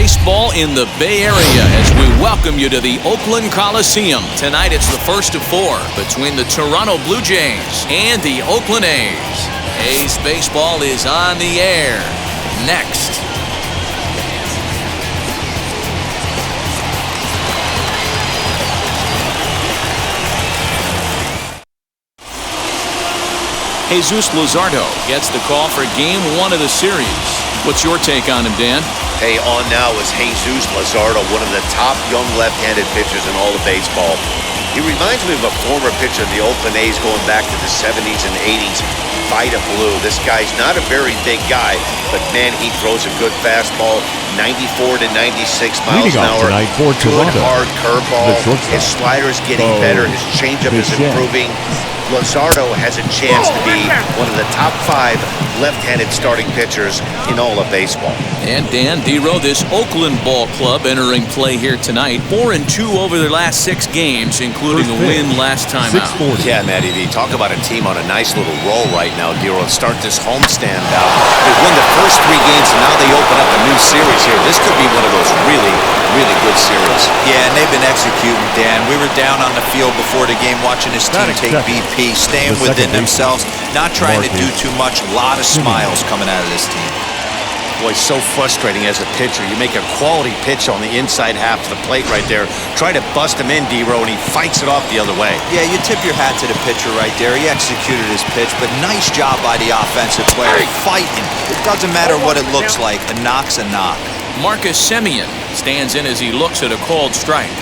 baseball in the Bay Area as we welcome you to the Oakland Coliseum. Tonight it's the first of 4 between the Toronto Blue Jays and the Oakland A's. A's baseball is on the air next. Jesus Luzardo gets the call for Game 1 of the series. What's your take on him, Dan? Hey, on now is Jesus Luzardo, one of the top young left-handed pitchers in all of baseball. He reminds me of a former pitcher of the Oakland A's going back to the 70s and 80s, Vida Blue. This guy's not a very big guy, but man, he throws a good fastball, 94 to 96 miles an hour. Good hard curveball. His slider's getting better. His changeup is improving. Luzardo has a chance to be one of the top 5 left-handed starting pitchers in all of baseball. And Dan Dero, this Oakland ball club entering play here tonight. 4-2 over their last 6 games, including a win last time out. Yeah, Matty V. Talk about a team on a nice little roll right now, Dero. Start this homestand out. They win the first 3 games, and now they open up a new series here. This could be one of those really good series. Yeah, and they've been executing, Dan. We were down on the field before the game watching this team take BP, staying within themselves, not trying to do too much. A lot of smiles coming out of this team. Boy, so frustrating as a pitcher. You make a quality pitch on the inside half of the plate right there. Try to bust him in, Dero, and he fights it off the other way. Yeah, you tip your hat to the pitcher right there. He executed his pitch, but nice job by the offensive player. Fighting. It doesn't matter what it looks like. A knock's a knock. Marcus Semien stands in as he looks at a called strike.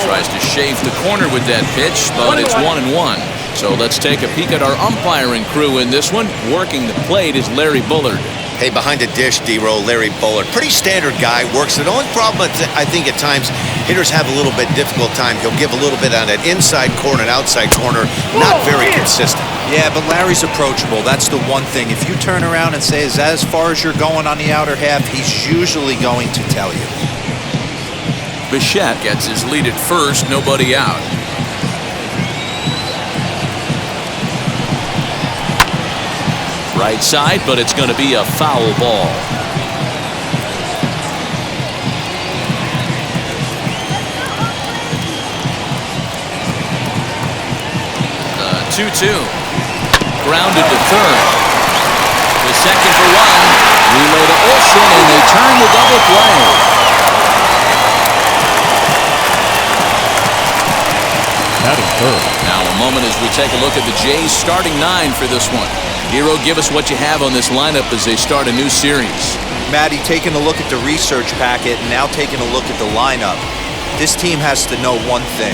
Tries to shave the corner with that pitch, but it's 1-1. So let's take a peek at our umpiring crew in this one. Working the plate is Larry Bullard. Hey, behind the dish, Dero, Larry Bullard. Pretty standard guy, works it. The only problem, I think at times, hitters have a little bit difficult time. He'll give a little bit on that inside corner and outside corner. Not very consistent. Yeah, but Larry's approachable. That's the one thing. If you turn around and say, is that as far as you're going on the outer half, he's usually going to tell you. Bichette gets his lead at first, nobody out. Right side, but it's going to be a foul ball. The 2-2. Grounded to third. The second for 1. Relay to Olsen, and they turn the double play. Now a moment as we take a look at the Jays starting 9 for this one. Dero, give us what you have on this lineup as they start a new series. Matty, taking a look at the research packet and now taking a look at the lineup. This team has to know one thing.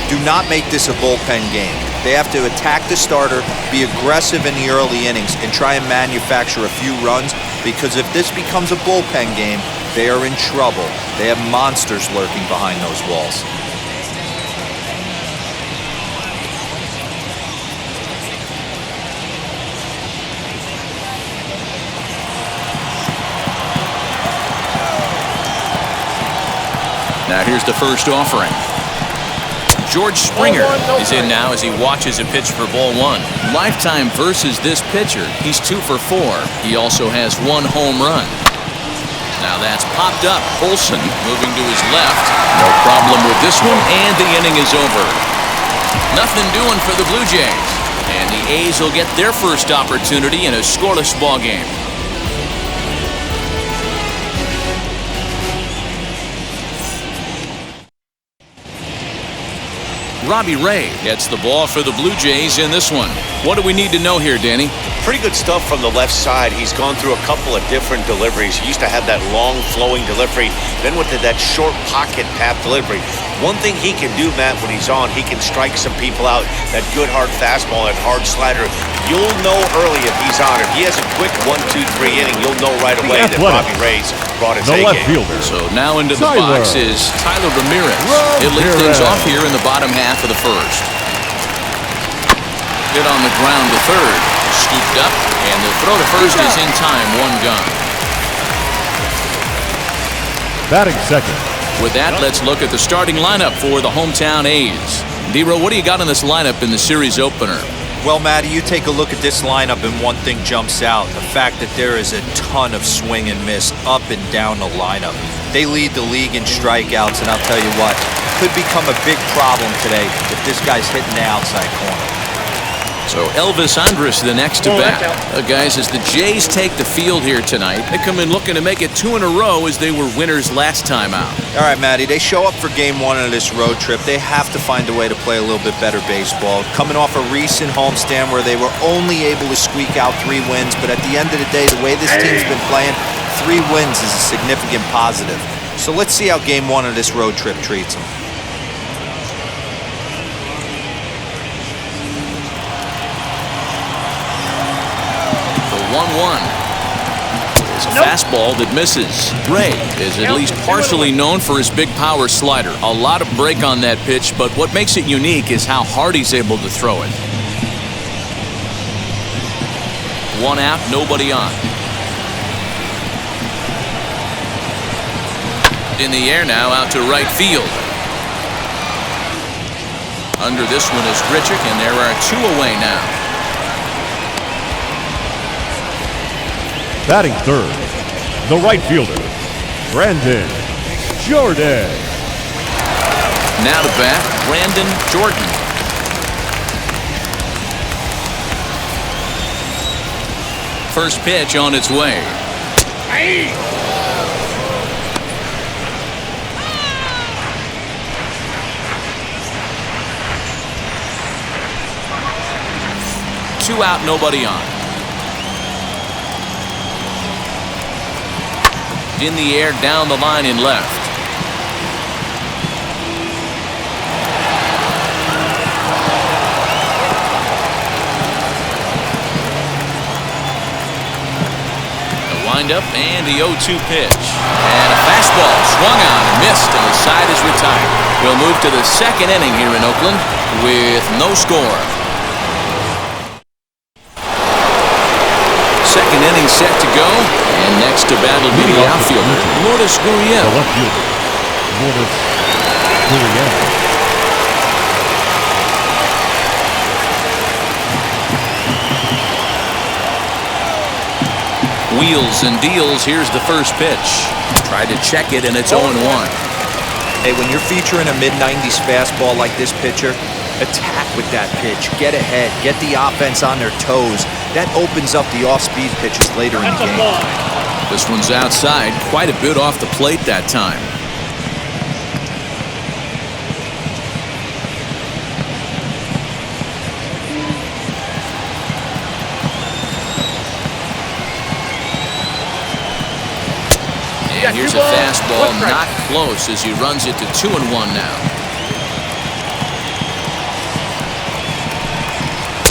Do not make this a bullpen game. They have to attack the starter, be aggressive in the early innings, and try and manufacture a few runs, because if this becomes a bullpen game, they are in trouble. They have monsters lurking behind those walls. Now here's the first offering. George Springer is in now as he watches a pitch for ball 1. Lifetime versus this pitcher. He's 2 for 4. He also has 1 home run. Now that's popped up. Olsen moving to his left. No problem with this one, and the inning is over. Nothing doing for the Blue Jays. And the A's will get their first opportunity in a scoreless ball game. Robbie Ray gets the ball for the Blue Jays in this one. What do we need to know here, Danny? Pretty good stuff from the left side. He's gone through a couple of different deliveries. He used to have that long flowing delivery, then went to that short pocket path delivery. One thing he can do, Matt, when he's on, he can strike some people out. That good hard fastball and hard slider. You'll know early if he's on. If he has a quick 1-2-3 inning, you'll know right away that Robbie Ray's brought his A game. So now into the box is Tyler Ramirez. He'll lead things off here in the bottom half of the first. Hit on the ground to third. Scooped up, and the throw to first is in time. 1 gone. Batting second. With that, let's look at the starting lineup for the hometown A's. Dero, what do you got in this lineup in the series opener? Well, Matty, you take a look at this lineup and one thing jumps out. The fact that there is a ton of swing and miss up and down the lineup. They lead the league in strikeouts, and I'll tell you what, could become a big problem today if this guy's hitting the outside corner. So Elvis Andrus the next to bat. Guys, as the Jays take the field here tonight, they come in looking to make it 2 in a row as they were winners last time out. All right, Matty, they show up for game 1 of this road trip. They have to find a way to play a little bit better baseball. Coming off a recent homestand where they were only able to squeak out 3 wins, but at the end of the day, the way this team's been playing, 3 wins is a significant positive. So let's see how game 1 of this road trip treats them. The 1-1 is a fastball that misses. Ray is at least partially known for his big power slider. A lot of break on that pitch, but what makes it unique is how hard he's able to throw it. 1 out, nobody on. In the air now, out to right field. Under this one is Grichuk, and there are 2 away now. Batting third, the right fielder, Brandon Jordan. Now to bat, Brandon Jordan. First pitch on its way. Two out, nobody on. In the air, down the line in left. The windup and the 0-2 pitch. And a fastball swung on and missed, and the side is retired. We'll move to the 2nd inning here in Oakland with no score. 2nd inning set to go, and next to bat will be the outfielder, Lourdes Gurriel. The left fielder, Lourdes Gurriel. Wheels and deals. Here's the first pitch. Tried to check it, and it's 0-1. Hey, when you're featuring a mid-90s fastball like this pitcher, attack with that pitch. Get ahead. Get the offense on their toes. That opens up the off-speed pitches later in the game. This one's outside. Quite a bit off the plate that time. And here's a fastball not close as he runs it to 2-1 now.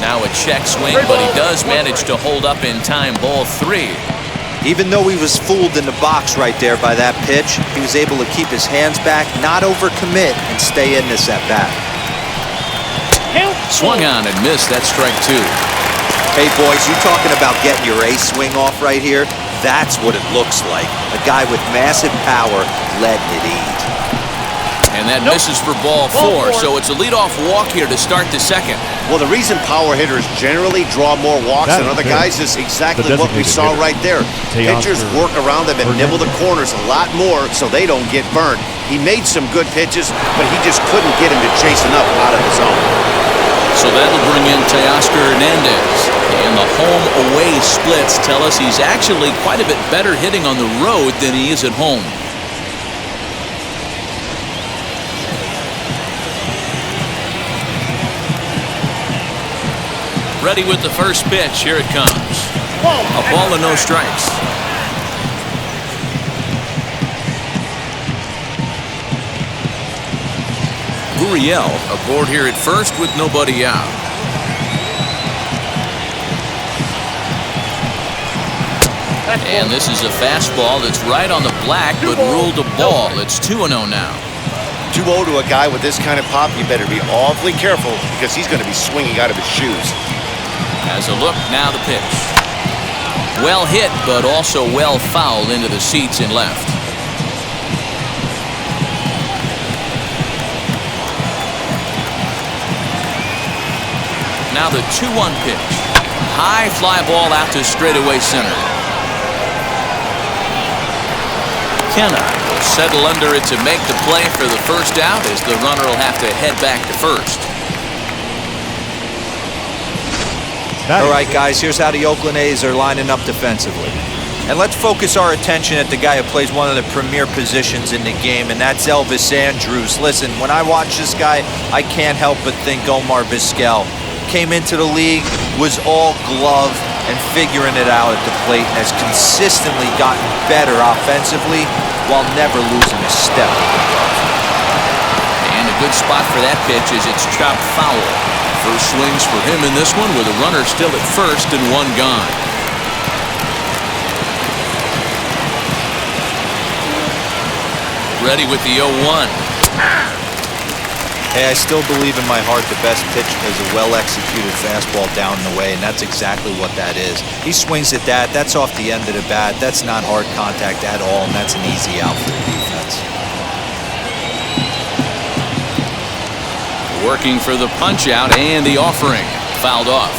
Now a check swing, but he does manage to hold up in time. Ball 3. Even though he was fooled in the box right there by that pitch, he was able to keep his hands back, not overcommit, and stay in this at-bat. Swung on and missed. That's strike 2. Hey, boys, you talking about getting your ace swing off right here? That's what it looks like. A guy with massive power letting it eat. And that misses for ball 4, so it's a leadoff walk here to start the 2nd. Well, the reason power hitters generally draw more walks than other guys is exactly what we saw right there. Pitchers work around them and nibble the corners a lot more so they don't get burned. He made some good pitches, but he just couldn't get him to chase enough out of his own. So that'll bring in Teoscar Hernandez. And the home-away splits tell us he's actually quite a bit better hitting on the road than he is at home. Ready with the first pitch. Here it comes. A ball and no strikes. Gurriel aboard here at first with nobody out. And this is a fastball that's right on the black, but ruled a ball. It's 2-0 now. 2-0 to a guy with this kind of pop, you better be awfully careful because he's going to be swinging out of his shoes. As a look, now the pitch. Well hit, but also well fouled into the seats in left. Now the 2-1 pitch. High fly ball out to straightaway center. Kenna will settle under it to make the play for the first out, as the runner will have to head back to first. All right, guys, here's how the Oakland A's are lining up defensively. And let's focus our attention at the guy who plays one of the premier positions in the game, and that's Elvis Andrus. Listen, when I watch this guy, I can't help but think Omar Vizquel. Came into the league, was all glove and figuring it out at the plate, and has consistently gotten better offensively while never losing a step with the glove. And a good spot for that pitch is it's chopped foul. First swings for him in this one, with a runner still at first and one gone. Ready with the 0-1. Hey, I still believe in my heart the best pitch is a well-executed fastball down and away, and that's exactly what that is. He swings at that. That's off the end of the bat. That's not hard contact at all, and that's an easy out for the defense. Working for the punch-out and the offering. Fouled off.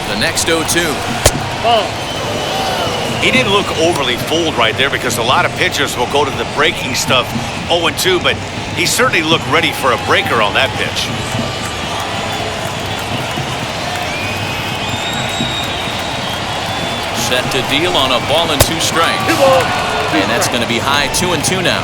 The next 0-2. He didn't look overly fooled right there, because a lot of pitchers will go to the breaking stuff 0-2, but he certainly looked ready for a breaker on that pitch. Set to deal on a ball and 2 strikes. And that's going to be high 2-2 now.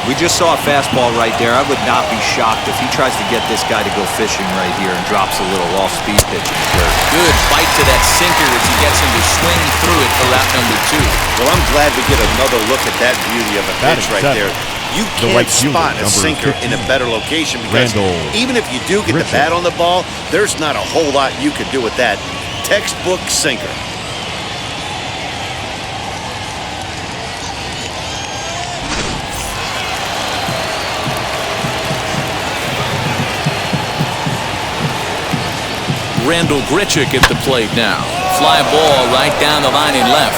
We just saw a fastball right there. I would not be shocked if he tries to get this guy to go fishing right here and drops a little off-speed pitch in the dirt. Good bite to that sinker as he gets him to swing through it for route number 2. Well, I'm glad we get another look at that beauty of a pitch right there. You can't spot a sinker in a better location, because even if you do get the bat on the ball, there's not a whole lot you could do with that. Textbook sinker. Randall Grichuk at the plate now. Fly ball right down the line and left.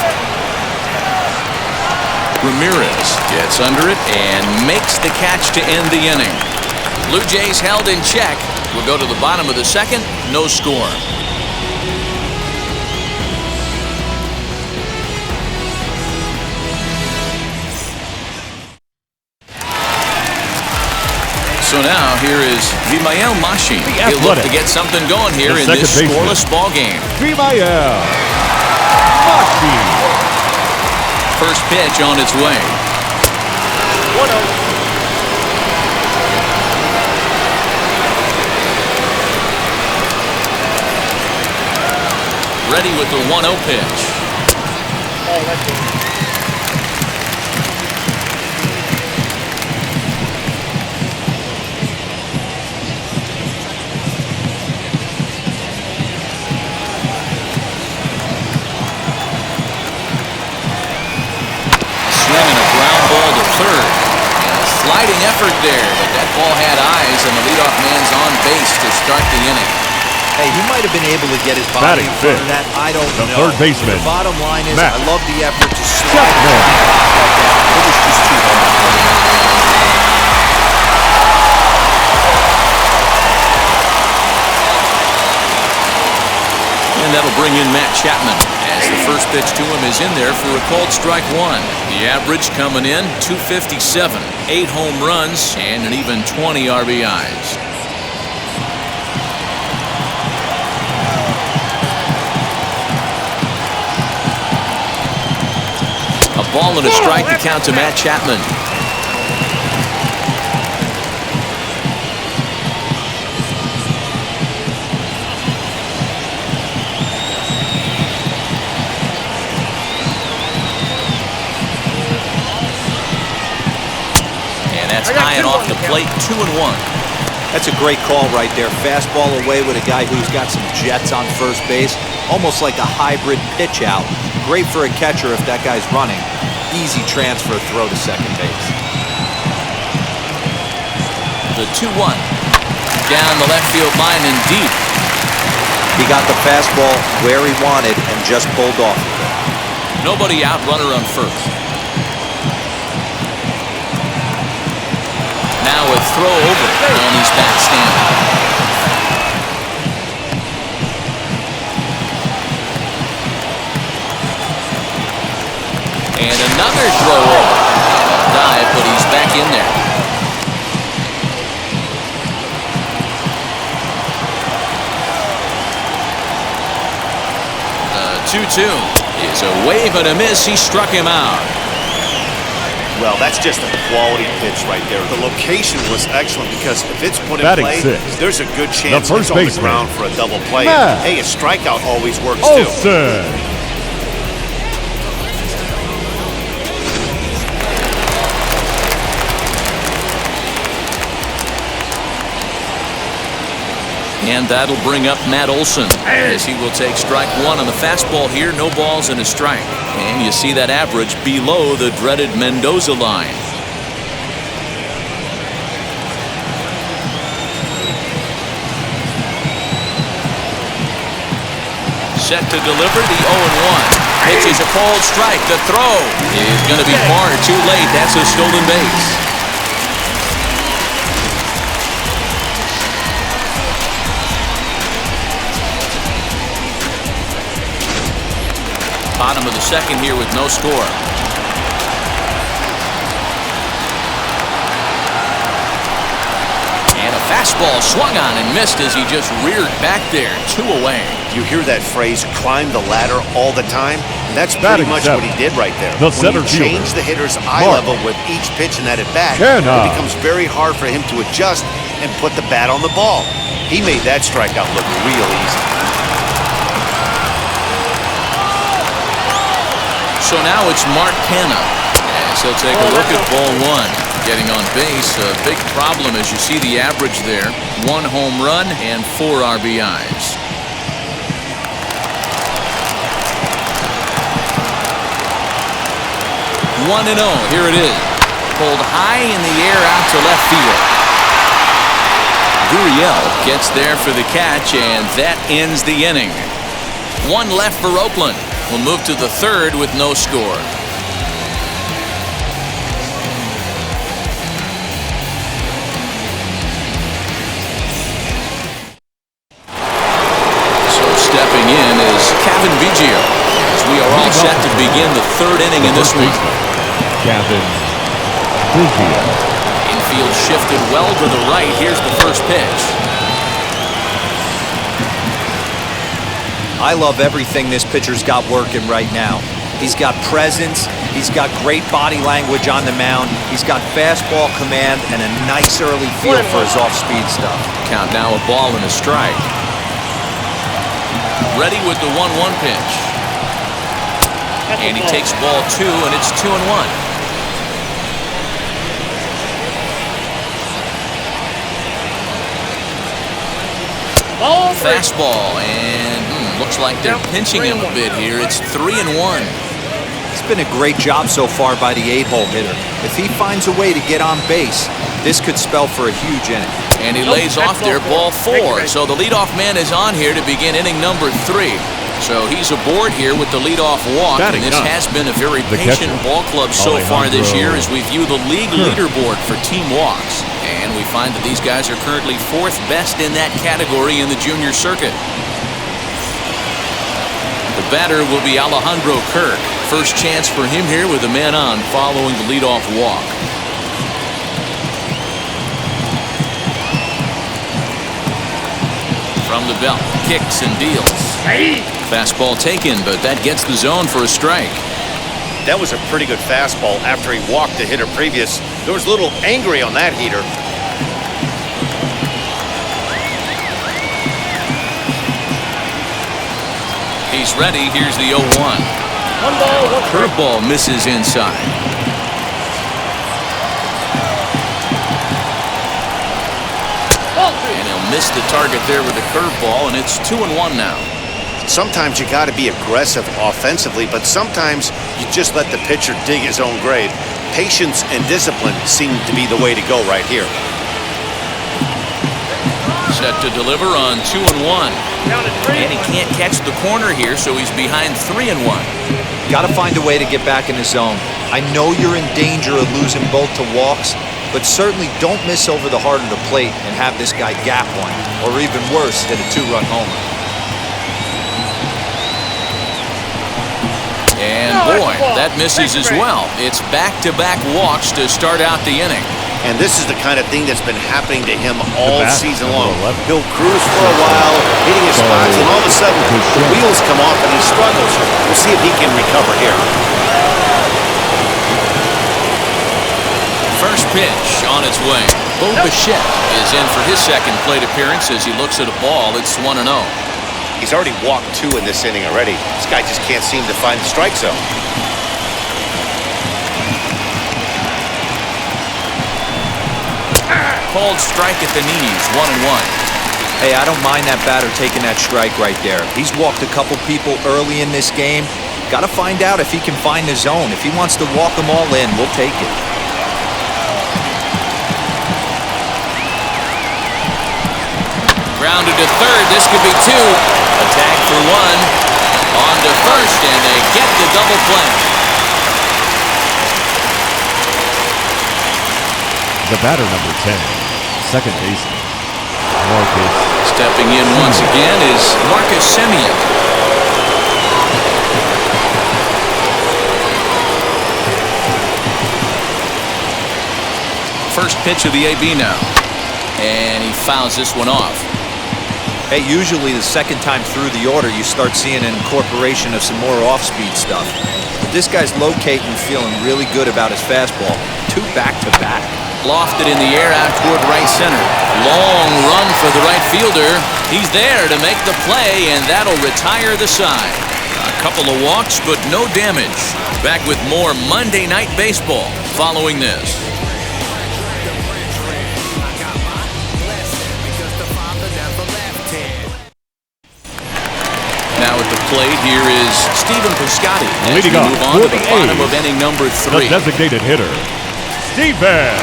Ramirez gets under it and makes the catch to end the inning. Blue Jays held in check. We'll go to the bottom of the second. No score. So now here is Vimael Machin. He'll look to get something going here in this scoreless ball game. Vimael Machin. First pitch on its way. 1-0. Ready with the 1-0 pitch. Sliding effort there, but that ball had eyes, and the leadoff man's on base to start the inning. Hey, he might have been able to get his body in front of that. I don't know. Third baseman. The bottom line is, Matt I love the effort to slide that down. It was just too hard. And that'll bring in Matt Chapman, as the first pitch to him is in there for a called strike 1. The average coming in, 257, 8 home runs, and an even 20 RBIs. A ball and a strike to count to Matt Chapman. That's high and off the plate, 2-1. That's a great call right there. Fastball away with a guy who's got some jets on first base. Almost like a hybrid pitch out. Great for a catcher if that guy's running. Easy transfer throw to second base. The 2-1. Down the left field line and deep. He got the fastball where he wanted and just pulled off of it. Nobody out, runner on first. Now a throw over, and he's back standing. And another throw over. Dive, but he's back in there. 2-2 is a wave and a miss. He struck him out. Well, that's just a quality pitch right there. The location was excellent because if it's put in Batting play, sixth, there's a good chance the it's first on the baseman, ground for a double play. Matt Hey, a strikeout always works too. Olson. And that'll bring up Matt Olson as he will take strike one on the fastball here. No balls and a strike. And you see that average below the dreaded Mendoza line. Set to deliver the 0-1. Pitch is a called strike. The throw is going to be far too late. That's a stolen base. Bottom of the second here with no score. And a fastball swung on and missed as he just reared back there. 2 away. You hear that phrase, climb the ladder, all the time? That's pretty much what he did right there. The when center you change fielder, the hitter's eye Mark level with each pitch and at bat, Canha. it becomes very hard for him to adjust and put the bat on the ball. He made that strikeout look real easy. So now it's Mark Canha as he'll take a look at ball one. Getting on base, a big problem as you see the average there. 1 home run and 4 RBIs. One and 0. Here it is. Pulled high in the air out to left field. Gurriel gets there for the catch, and that ends the inning. 1 left for Oakland. We'll move to the third with no score. So stepping in is Cavan Biggio as we are all set to begin the third inning in this one. Cavan Biggio. Infield shifted well to the right. Here's the first pitch. I love everything this pitcher's got working right now. He's got presence, he's got great body language on the mound, he's got fastball command and a nice early feel for his off-speed stuff. Count now a ball and a strike. Ready with the 1-1 pitch. And he takes ball 2, and it's 2-1. Fastball, and looks like they're pinching him a bit here. It's 3-1. It's been a great job so far by the 8-hole hitter. If he finds a way to get on base, this could spell for a huge inning. And he lays off there, ball 4. So the leadoff man is on here to begin inning number 3. So he's aboard here with the leadoff walk, and this has been a very patient ball club so far this year as we view the league leaderboard for team walks. And we find that these guys are currently 4th best in that category in the junior circuit. The batter will be Alejandro Kirk. First chance for him here with a man on following the leadoff walk. From the belt, kicks and deals. Fastball taken, but that gets the zone for a strike. That was a pretty good fastball after he walked the hitter previous. There was a little angry on that heater. He's ready. Here's the 0-1. Curveball misses inside. And he'll miss the target there with the curveball, and it's 2-1 now. Sometimes you got to be aggressive offensively, but sometimes you just let the pitcher dig his own grave. Patience and discipline seem to be the way to go right here. Set to deliver on 2-1. And he can't catch the corner here, so he's behind 3-1. Got to find a way to get back in the zone. I know you're in danger of losing both to walks, but certainly don't miss over the heart of the plate and have this guy gap one, or even worse, hit a 2-run homer. And boy, that misses as well. It's back-to-back walks to start out the inning. And this is the kind of thing that's been happening to him all season long. He'll cruise for a while, hitting his spots, and all of a sudden, the wheels come off and he struggles. We'll see if he can recover here. First pitch on its way. Bo Bichette is in for his second plate appearance as he looks at a ball. It's 1-0. He's already walked 2 in this inning already. This guy just can't seem to find the strike zone. Called strike at the knees, 1-1. Hey, I don't mind that batter taking that strike right there. He's walked a couple people early in this game. Got to find out if he can find the zone. If he wants to walk them all in, we'll take it. Grounded to third. This could be 2. A tag for 1. On to first, and they get the double play. The batter, number 10, second baseman, Marcus. Stepping in once again is Marcus Semien. First pitch of the AB now. And he fouls this one off. Hey, usually the second time through the order, you start seeing an incorporation of some more off-speed stuff. But this guy's locating and feeling really good about his fastball. 2 back-to-back. Lofted in the air out toward right center. Long run for the right fielder. He's there to make the play, and that'll retire the side. A couple of walks, but no damage. Back with more Monday Night Baseball following this. Now at the plate, here is Stephen Piscotty. Leading we off move on to the bottom of inning number 3. The designated hitter, Stephen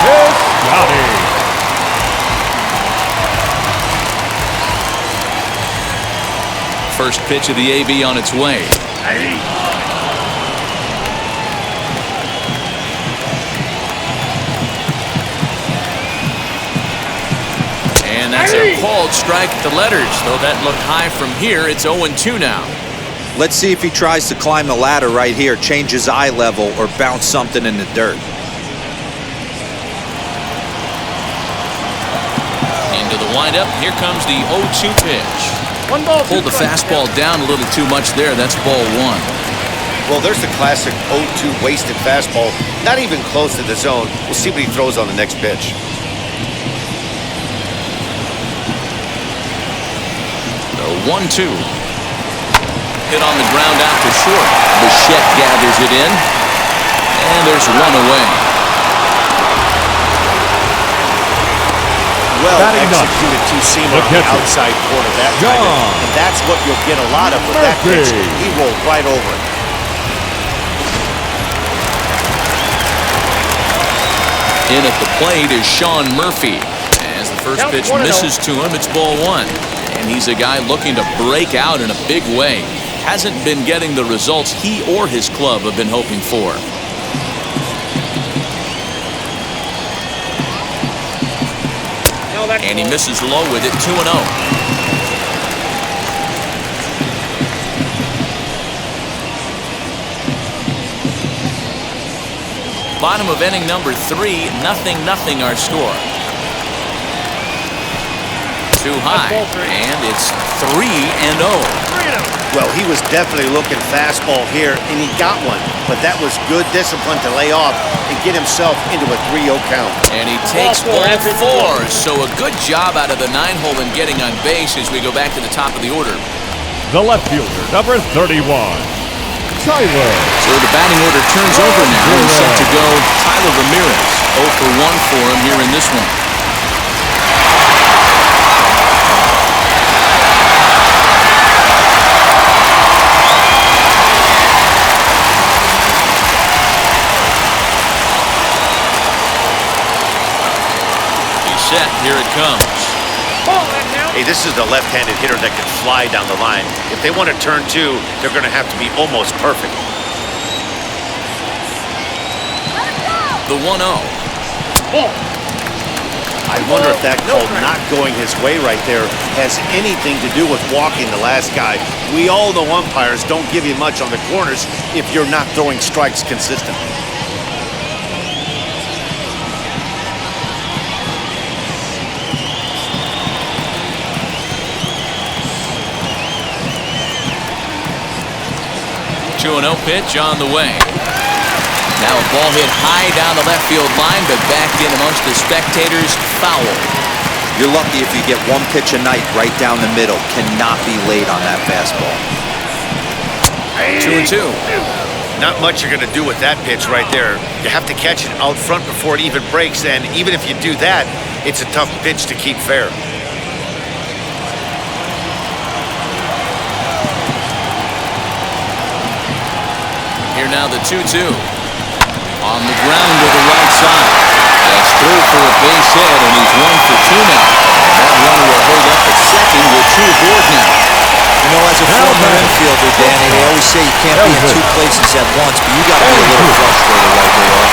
Piscotty. First pitch of the AB on its way. And that's a called strike at the letters. Though that looked high from here, it's 0-2 now. Let's see if he tries to climb the ladder right here, change his eye level, or bounce something in the dirt. Into the windup. Here comes the 0-2 pitch. Pulled the fastball down a little too much there. That's ball 1. Well, there's the classic 0-2 wasted fastball. Not even close to the zone. We'll see what he throws on the next pitch. The 1-2. Hit on the ground out to short. Bichette gathers it in. And there's 1 away. Well executed two-seamer on the outside corner that time. And that's what you'll get a lot of with that pitch. He rolled right over it. In at the plate is Sean Murphy. As the first pitch misses to him, it's ball 1. And he's a guy looking to break out in a big way. Hasn't been getting the results he or his club have been hoping for. And he misses low with it, 2-0. Bottom of inning number 3, 0-0 our score. Too high, and it's 3-0. Well, he was definitely looking fastball here, and he got one. But that was good discipline to lay off and get himself into a 3-0 count. And he takes ball 4, so a good job out of the 9-hole in getting on base as we go back to the top of the order. The left fielder, number 31, Tyler. So the batting order turns over now. He's set to go Tyler Ramirez. 0 for 1 for him here in this one. Set, here it comes. Hey, this is the left-handed hitter that can fly down the line. If they want to turn two, they're going to have to be almost perfect. The 1-0. I wonder if that call not going his way right there has anything to do with walking the last guy. We all know umpires don't give you much on the corners if you're not throwing strikes consistently. Two 2-0 pitch on the way. Now a ball hit high down the left field line, but back in amongst the spectators. Foul. You're lucky if you get one pitch a night right down the middle. Cannot be late on that fastball. 2-2. Not much you're going to do with that pitch right there. You have to catch it out front before it even breaks, and even if you do that, it's a tough pitch to keep fair. Here now the 2-2. On the ground to the right side. That's through for a base hit, and he's 1 for 2 now. And that runner will hold up at second with 2 aboard now. You know, as a former infielder, Danny, they always say you can't be in 2 places at once, but you got to be a little frustrated right there.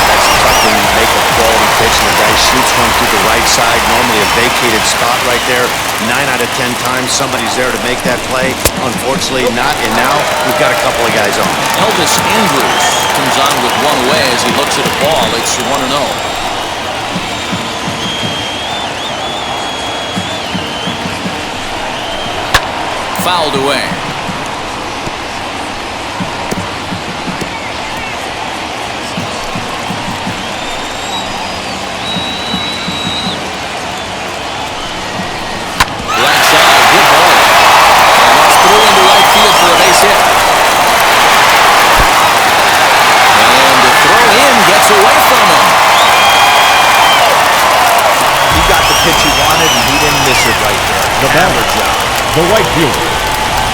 That's tough when you make a quality pitch and the guy shoots one through the right side, normally a vacated spot right there. 9 out of 10 times somebody's there to make that play. Unfortunately not, and now we've got a couple of guys on. Elvis Andrus comes on with 1 away as he looks at a ball. It's 1-0. Fouled away. Right side, good ball. And that's through into right field for a base hit. And the throw in gets away from him. He got the pitch he wanted, and he didn't miss it right there. The batter job. The right fielder,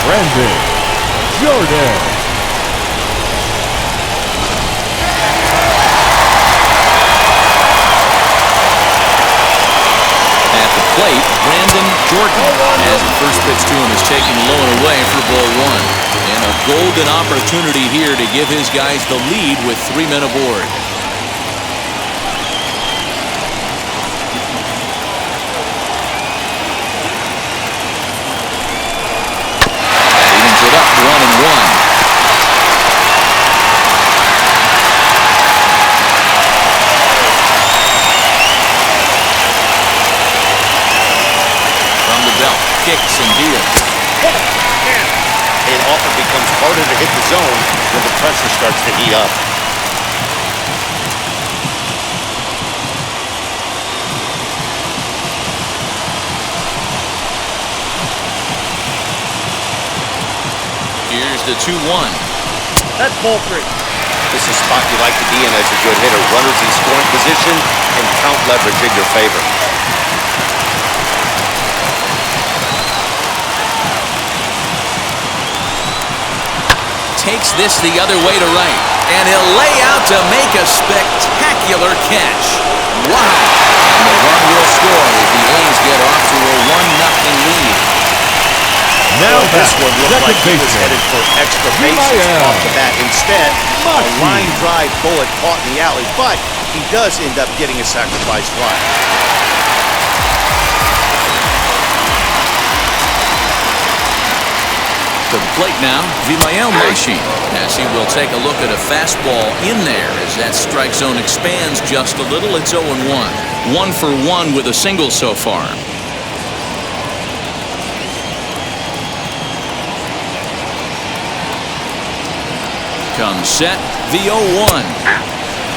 Brandon Jordan. At the plate, Brandon Jordan, as the first pitch to him is taken low and away for ball 1. And a golden opportunity here to give his guys the lead with 3 men aboard. It up 1-1. From the belt, kicks and deals. It often becomes harder to hit the zone when the pressure starts to heat up. Here's the 2-1. That's ball 3. This is a spot you like to be in as a good hitter. Runners in scoring position and count leverage in your favor. Takes this the other way to right. And he'll lay out to make a spectacular catch. Wow. And the run will score as the A's get off to a 1-0 lead. Now this one looked like he was headed for extra bases off the bat. Instead, a line drive bullet caught in the alley, but he does end up getting a sacrifice fly. To the plate now, Vimael Machin, as he will take a look at a fastball in there as that strike zone expands just a little. It's 0-1. 1 for 1 with a single so far. Comes set, the 0-1.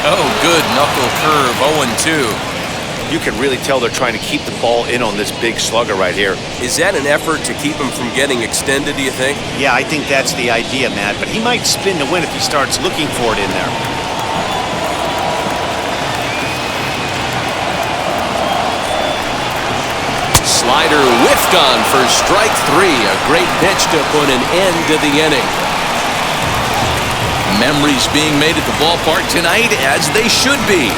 Oh, good knuckle curve, 0-2. You can really tell they're trying to keep the ball in on this big slugger right here. Is that an effort to keep him from getting extended, do you think? Yeah, I think that's the idea, Matt, but he might spin to win if he starts looking for it in there. Slider whiffed on for strike 3. A great pitch to put an end to the inning. Memories being made at the ballpark tonight, as they should be.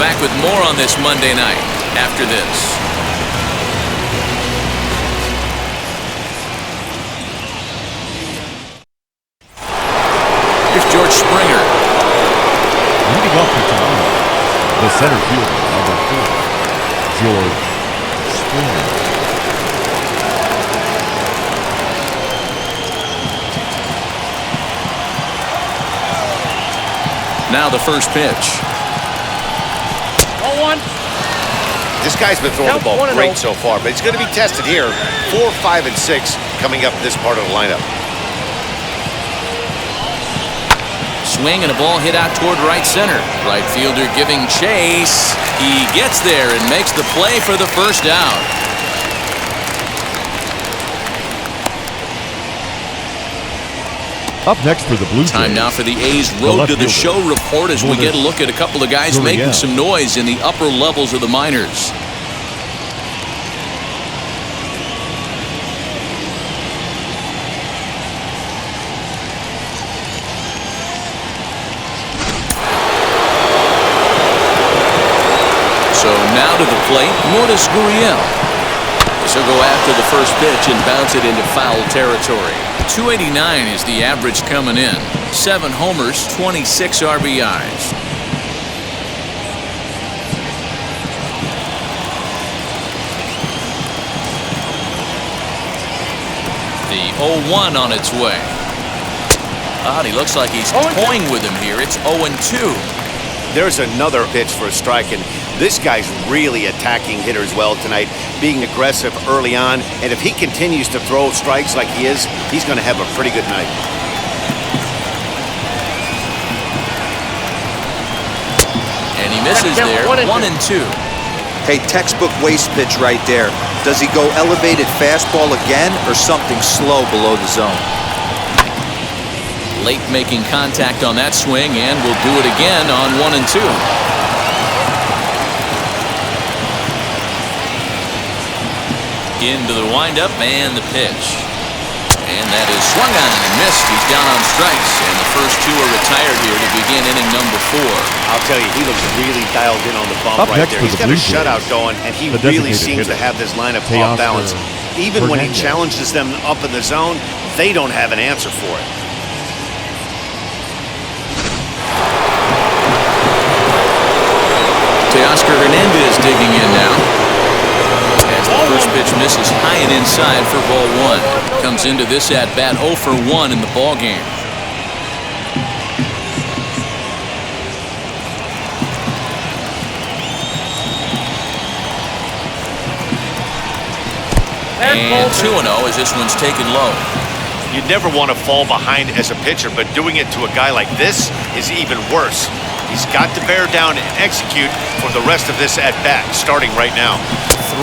Back with more on this Monday night after this. Springer. Leading off the top, the center fielder, number 4, George Springer. Now the first pitch. 0-1. This guy's been throwing the ball great so far, but he's going to be tested here. 4, 5, and 6 coming up this part of the lineup. Swing and a ball hit out toward right center. Right fielder giving chase. He gets there and makes the play for the first out. Up next for the Blue Jays. Time now for the A's Road to the Show report as we get a look at a couple of guys making some noise in the upper levels of the minors. So now to the plate, Lourdes Gurriel. This will go after the first pitch and bounce it into foul territory. 289 is the average coming in. 7 homers, 26 RBIs. The 0-1 on its way. He looks like he's toying with him here. It's 0-2. There's another pitch for a strike, and this guy's really attacking hitters well tonight, being aggressive early on, and if he continues to throw strikes like he is, he's going to have a pretty good night. And he misses there, 1-2. Hey, textbook waste pitch right there. Does he go elevated fastball again or something slow below the zone? Late making contact on that swing, and will do it again on 1-2. Into the windup and the pitch. And that is swung on and missed. He's down on strikes, and the first 2 are retired here to begin inning number 4. I'll tell you, he looks really dialed in on the bump right there. He's got a shutout going, and he really seems to have this lineup off balance. Even when he challenges them up in the zone, they don't have an answer for it. Teoscar Hernandez digging in now. As the first pitch misses high and inside for ball 1. Comes into this at bat 0 for 1 in the ball game. And 2-0 as this one's taken low. You never want to fall behind as a pitcher, but doing it to a guy like this is even worse. He's got to bear down and execute for the rest of this at-bat, starting right now.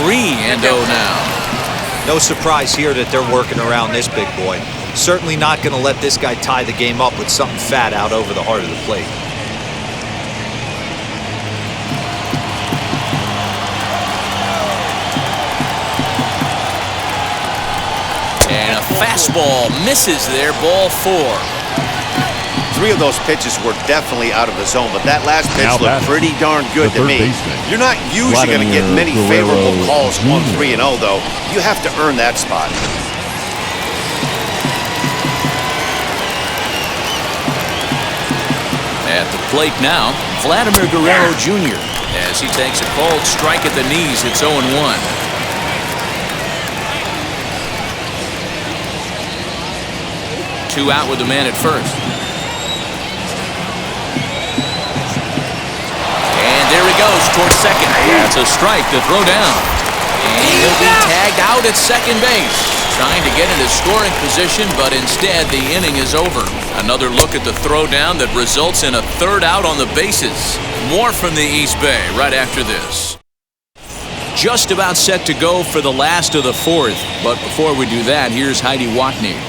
3-0 now. No surprise here that they're working around this big boy. Certainly not going to let this guy tie the game up with something fat out over the heart of the plate. And a fastball misses there, ball 4. 3 of those pitches were definitely out of the zone, but that last pitch looked pretty darn good to me. You're not usually going to get many favorable calls on 3-0, though. You have to earn that spot. At the plate now, Vladimir Guerrero Jr. as he takes a cold strike at the knees. It's 0-1. 2 out with the man at first. And there he goes towards second. That's a strike to throw down. And he'll be tagged out at second base. Trying to get into scoring position, but instead the inning is over. Another look at the throwdown that results in a 3rd out on the bases. More from the East Bay right after this. Just about set to go for the last of the 4th. But before we do that, here's Heidi Watney.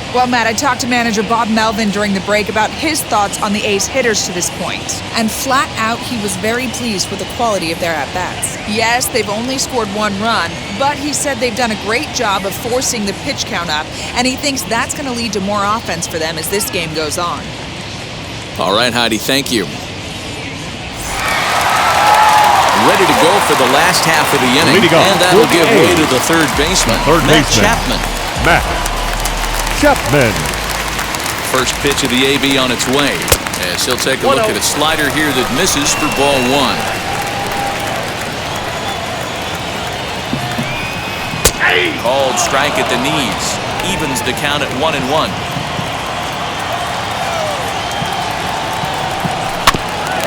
Well, Matt, I talked to manager Bob Melvin during the break about his thoughts on the A's hitters to this point. And flat out, he was very pleased with the quality of their at-bats. Yes, they've only scored 1 run, but he said they've done a great job of forcing the pitch count up, and he thinks that's going to lead to more offense for them as this game goes on. All right, Heidi, thank you. Ready to go for the last half of the inning, and that'll give way to the third baseman, Matt Chapman. Matt Chapman. First pitch of the AB on its way, as he'll take a look at a slider here that misses for ball one. Called strike at the knees. Evens the count at 1-1.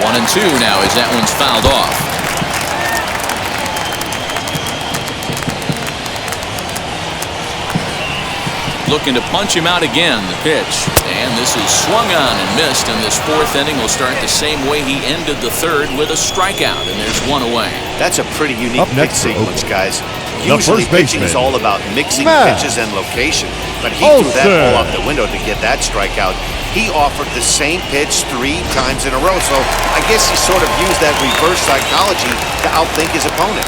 1-2 now as that one's fouled off. Looking to punch him out again, the pitch. And this is swung on and missed, and this fourth inning will start the same way he ended the third with a strikeout, and there's one away. That's a pretty unique Up next pitch sequence, guys. The Usually first pitching is baseman, all about mixing Matt pitches and location, but he threw that Olson. ball out the window to get that strikeout. He offered the same pitch 3 times in a row, so I guess he sort of used that reverse psychology to outthink his opponent.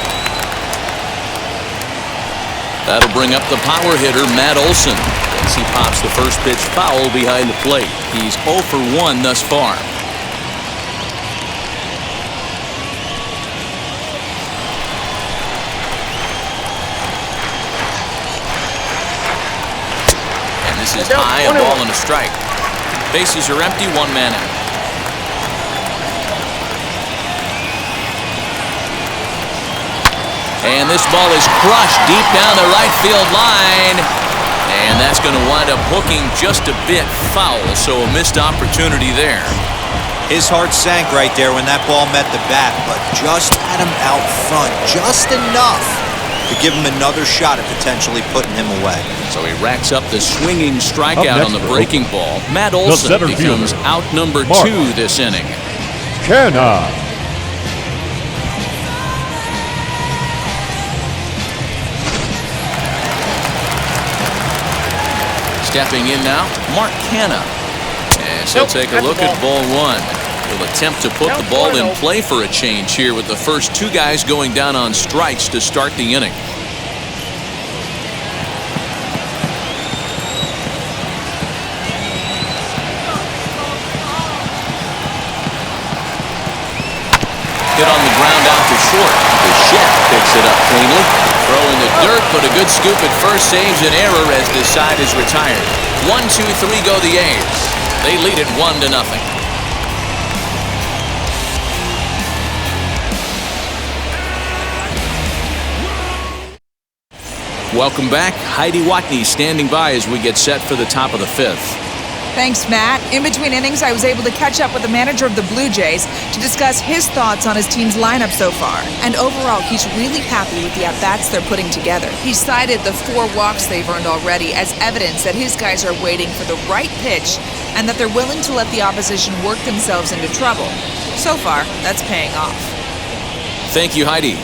That'll bring up the power hitter, Matt Olson, as he pops the first pitch foul behind the plate. He's 0 for 1 thus far. And this is high, a ball and a strike. Bases are empty, 1 man out. And this ball is crushed deep down the right field line. And that's going to wind up hooking just a bit foul, so a missed opportunity there. His heart sank right there when that ball met the bat, but just had him out front, just enough to give him another shot at potentially putting him away. So he racks up the swinging strikeout Up next on the for breaking ball. Matt Olson center becomes fielder, out number Mark 2 this inning. Canha. Stepping in now, Mark Canha. As he'll take a look at ball 1. He'll attempt to put the ball in play for a change here with the first 2 guys going down on strikes to start the inning. Hit on the ground out to short. Bichette picks it up cleanly. Throw in the dirt, but a good scoop at first saves an error as this side is retired. 1-2-3 go the A's. They lead it 1-0. Welcome back. Heidi Watney standing by as we get set for the top of the 5th. Thanks, Matt. In between innings, I was able to catch up with the manager of the Blue Jays to discuss his thoughts on his team's lineup so far. And overall, he's really happy with the at-bats they're putting together. He cited the 4 walks they've earned already as evidence that his guys are waiting for the right pitch and that they're willing to let the opposition work themselves into trouble. So far, that's paying off. Thank you, Heidi.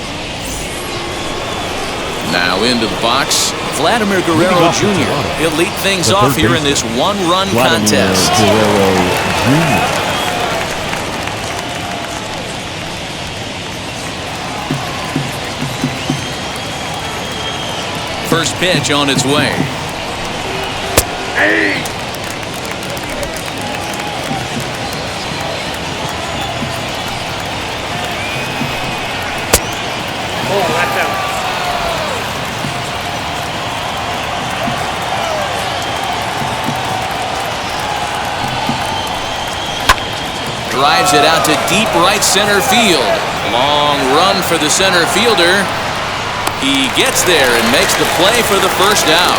Now into the box, Vladimir Guerrero Leading off for Jr. Toronto, He'll lead things the off third here in this baseman, one-run Vladimir contest. Guerrero Jr. First pitch on its way. Drives it out to deep right center field. Long run for the center fielder. He gets there and makes the play for the first out.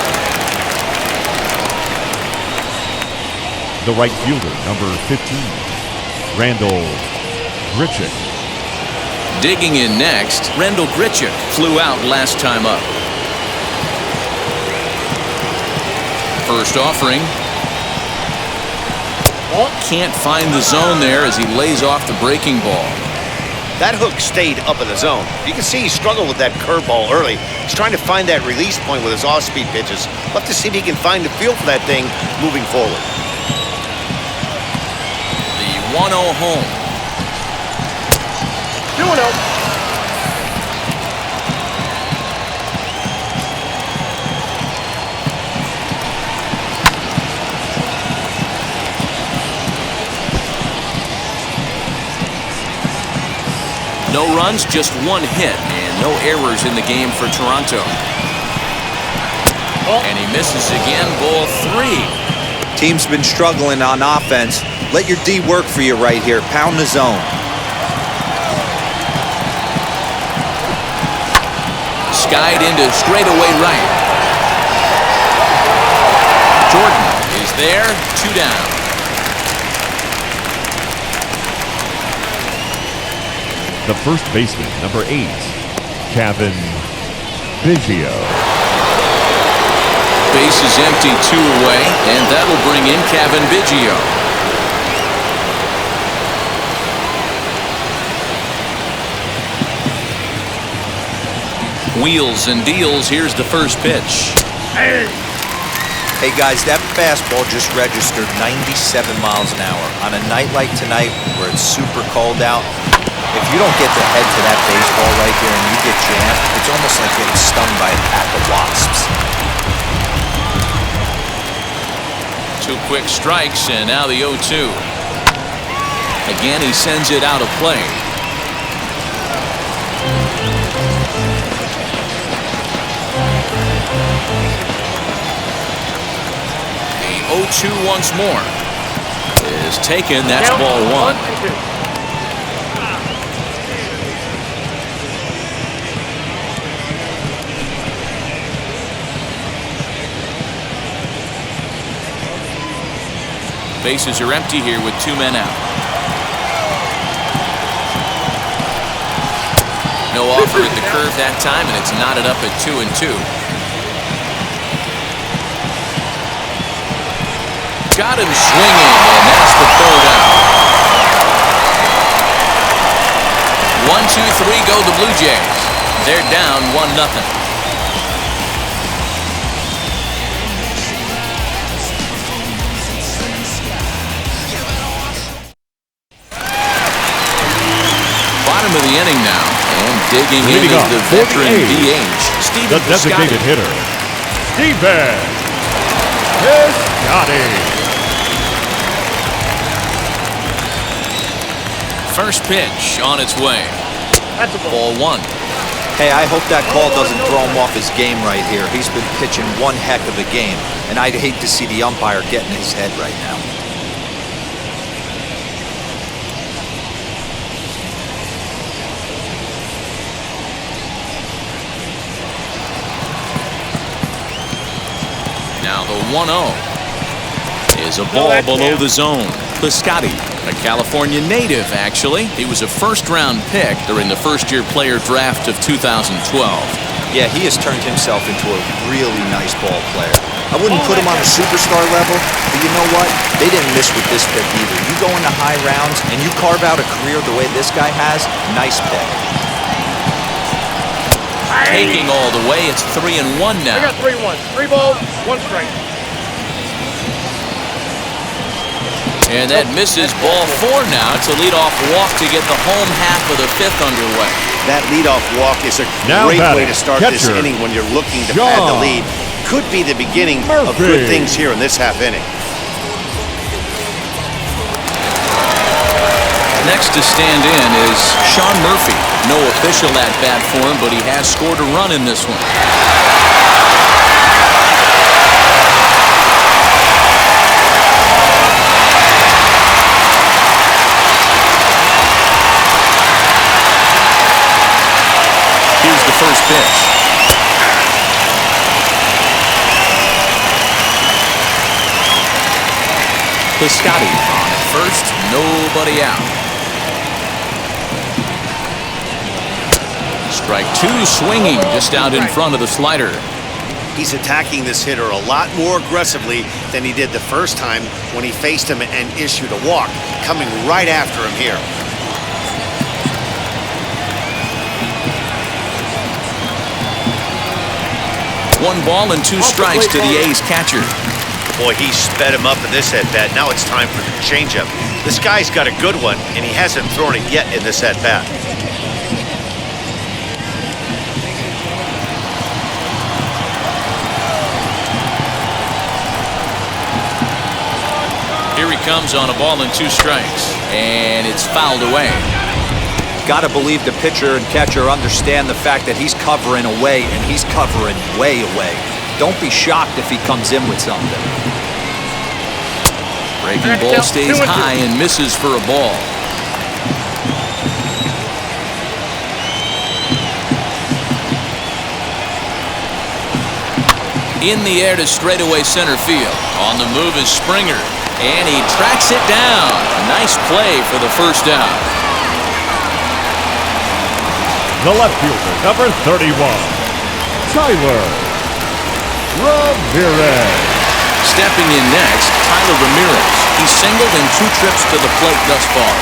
The right fielder, number 15, Randall Grichuk. Digging in next, Randall Grichuk flew out last time up. First offering. Can't find the zone there as he lays off the breaking ball. That hook stayed up in the zone. You can see he struggled with that curveball early. He's trying to find that release point with his off-speed pitches. Love to see if he can find the feel for that thing moving forward. The 1-0 home. 2-0. No runs, just 1 hit, and no errors in the game for Toronto. And he misses again, ball 3. Team's been struggling on offense. Let your D work for you right here. Pound the zone. Skied into straightaway right. Jordan is there, 2 down. The first baseman, number 8, Cavan Biggio. Base is empty, 2 away, and that'll bring in Cavan Biggio. Wheels and deals. Here's the first pitch. Hey guys, that fastball just registered 97 miles an hour. On a night like tonight where it's super cold out, if you don't get the head to that baseball right there and you get jammed, it's almost like getting stung by a pack of wasps. 2 quick strikes, and now the 0-2. Again, he sends it out of play. A 0-2 once more is taken. That's ball 1. Bases are empty here with 2 men out. No offer at the curve that time, and it's knotted up at 2-2. Got him swinging, and that's the 3rd out. 1, 2, 3 go the Blue Jays. They're down 1-0. Bottom of the inning now, and digging in is the veteran DH, Stephen The designated hitter, Stephen Piscotty. First pitch on its way. That's ball 1. Hey, I hope that call doesn't throw him off his game right here. He's been pitching one heck of a game, and I'd hate to see the umpire get in his head right now. Now the 1-0 is a ball below the zone. Piscotty, a California native, actually. He was a first-round pick during the first-year player draft of 2012. Yeah, he has turned himself into a really nice ball player. I wouldn't put him on a superstar level, but you know what? They didn't miss with this pick either. You go into high rounds and you carve out a career the way this guy has, nice pick. Taking all the way, it's 3-1 now. I got 3-1. 3 balls, 1 strike. And that misses. Ball 4 now. It's a leadoff walk to get the home half of the 5th underway. That leadoff walk is a great way to start this inning when you're looking to pad the lead. Could be the beginning of good things here in this half inning. Next to stand in is Sean Murphy. No official at-bat for him, but he has scored a run in this one. Here's the first pitch. Piscotty on at first, nobody out. Strike 2 swinging just out in front of the slider. He's attacking this hitter a lot more aggressively than he did the first time when he faced him and issued a walk. Coming right after him here. One ball and 2 strikes to the A's catcher. Boy, he sped him up in this at-bat. Now it's time for the changeup. This guy's got a good one, and he hasn't thrown it yet in this at-bat. Here he comes on a ball and 2 strikes, and it's fouled away. Got to believe the pitcher and catcher understand the fact that he's covering away, and he's covering way away. Don't be shocked if he comes in with something. Breaking ball stays high and misses for a ball. In the air to straightaway center field. On the move is Springer, and he tracks it down. Nice play for the first down. The left fielder, number 31, Tyler Ramirez. Stepping in next, Tyler Ramirez. He's singled in 2 trips to the plate thus far.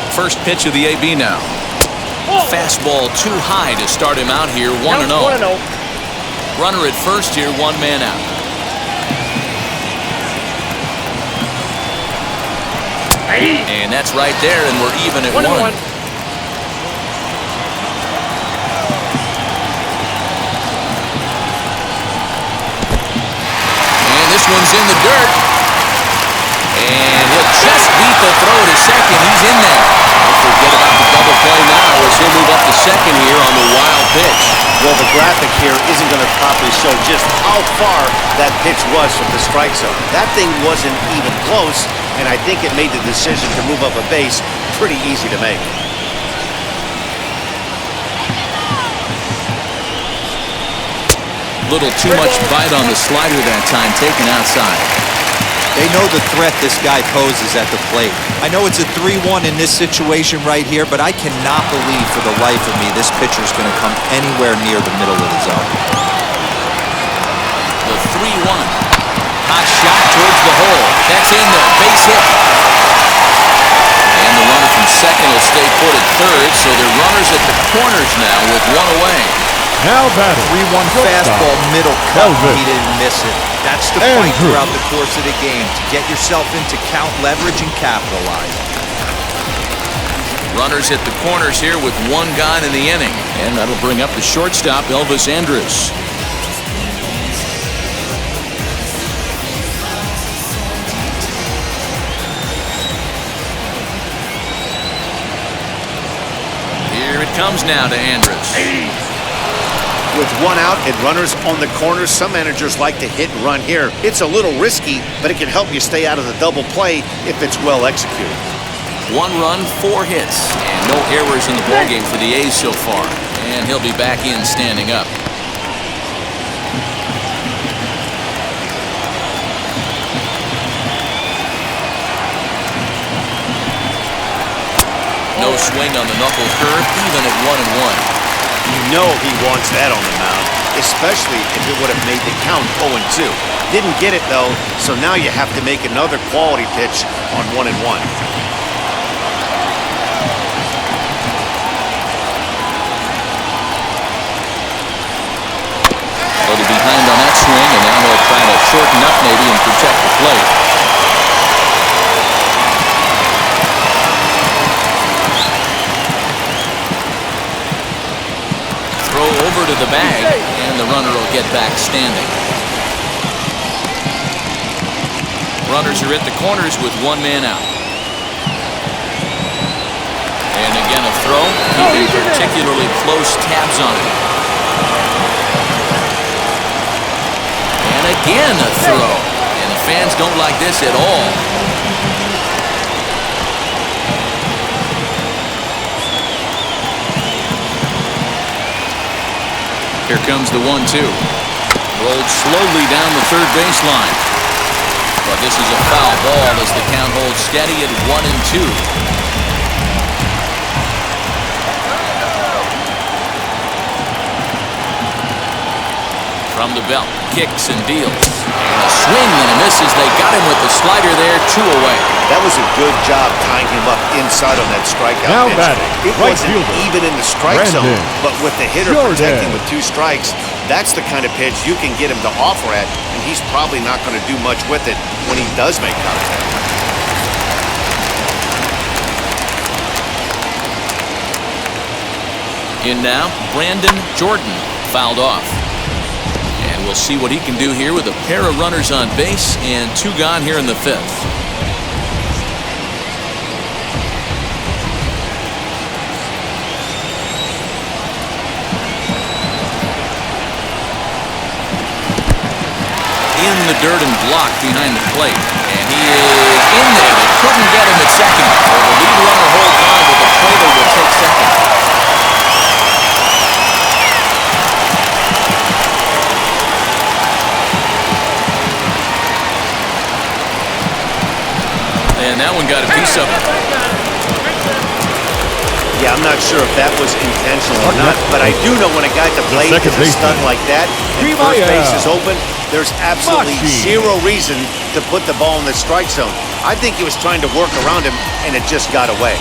First pitch of the AB now. Fastball too high to start him out here, 1-0. Runner at first here, 1 man out. And that's right there, and we're even at 1. And this one's in the dirt. And he'll just beat the throw to second. He's in there. Don't forget about the double play now as he'll move up to second here on the wild pitch. Well, the graphic here isn't going to properly show just how far that pitch was from the strike zone. That thing wasn't even close, and I think it made the decision to move up a base pretty easy to make. Little too much bite on the slider that time, taken outside. They know the threat this guy poses at the plate. I know it's a 3-1 in this situation right here, but I cannot believe for the life of me this pitcher is going to come anywhere near the middle of the zone. The 3-1. Hot shot towards the hole. That's in there. Base hit. And the runner from second will stay put at third, so they're runners at the corners now with 1 away. Now batting. 3-1 fastball, middle cut. He didn't miss it. That's the fight throughout the course of the game, to get yourself into count leverage and capitalize. Runners at the corners here with 1 gone in the inning. And that'll bring up the shortstop, Elvis Andrus. Here it comes now to Andrus. With 1 out and runners on the corners, some managers like to hit and run here. It's a little risky, but it can help you stay out of the double play if it's well executed. 1 run, 4 hits, and no errors in the ballgame for the A's so far. And he'll be back in standing up. No swing on the knuckle curve, even at 1-1. You know he wants that on the mound, especially if it would have made the count 0-2. Didn't get it, though, so now you have to make another quality pitch on 1-1. Little behind on that swing, and now he'll try to shorten up maybe and protect the plate. Throw over to the bag, and the runner will get back standing. Runners are at the corners with 1 man out. And again a throw, keeping particularly close tabs on it. And again a throw, and the fans don't like this at all. Here comes the 1-2. Rolled slowly down the third baseline. But this is a foul ball as the count holds steady at 1-2. From the belt, kicks and deals. And a swing and a miss as they got him with the slider there, 2 away. That was a good job tying him up inside on that strikeout Now pitch. batting, It right wasn't fielder, even in the strike Brandon zone, but with the hitter Jordan. protecting with 2 strikes, that's the kind of pitch you can get him to offer at, and he's probably not going to do much with it when he does make contact. In now, Brandon Jordan fouled off. And we'll see what he can do here with a pair of runners on base and 2 gone here in the 5th. in the dirt and blocked behind the plate. And he is in there. They couldn't get him at second. So the lead runner holds on, but the trailer will take second. And that one got a piece of it. Yeah, I'm not sure if that was intentional or not, but I do know when a guy at the plate is a stunt like that and first base is open, there's absolutely zero reason to put the ball in the strike zone. I think he was trying to work around him, and it just got away.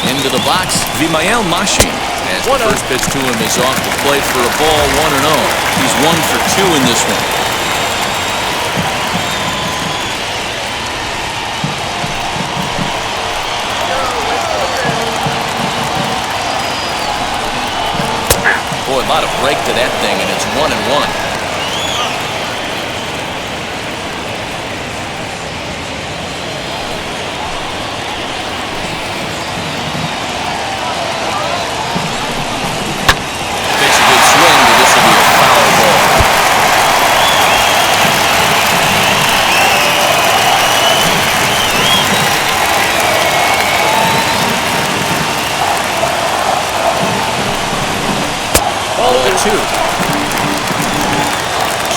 Into the box, Vimael Machin. As the first pitch to him is off the plate for a ball, 1-0. He's 1 for 2 in this one. Boy, a lot of break to that thing, and it's 1-1.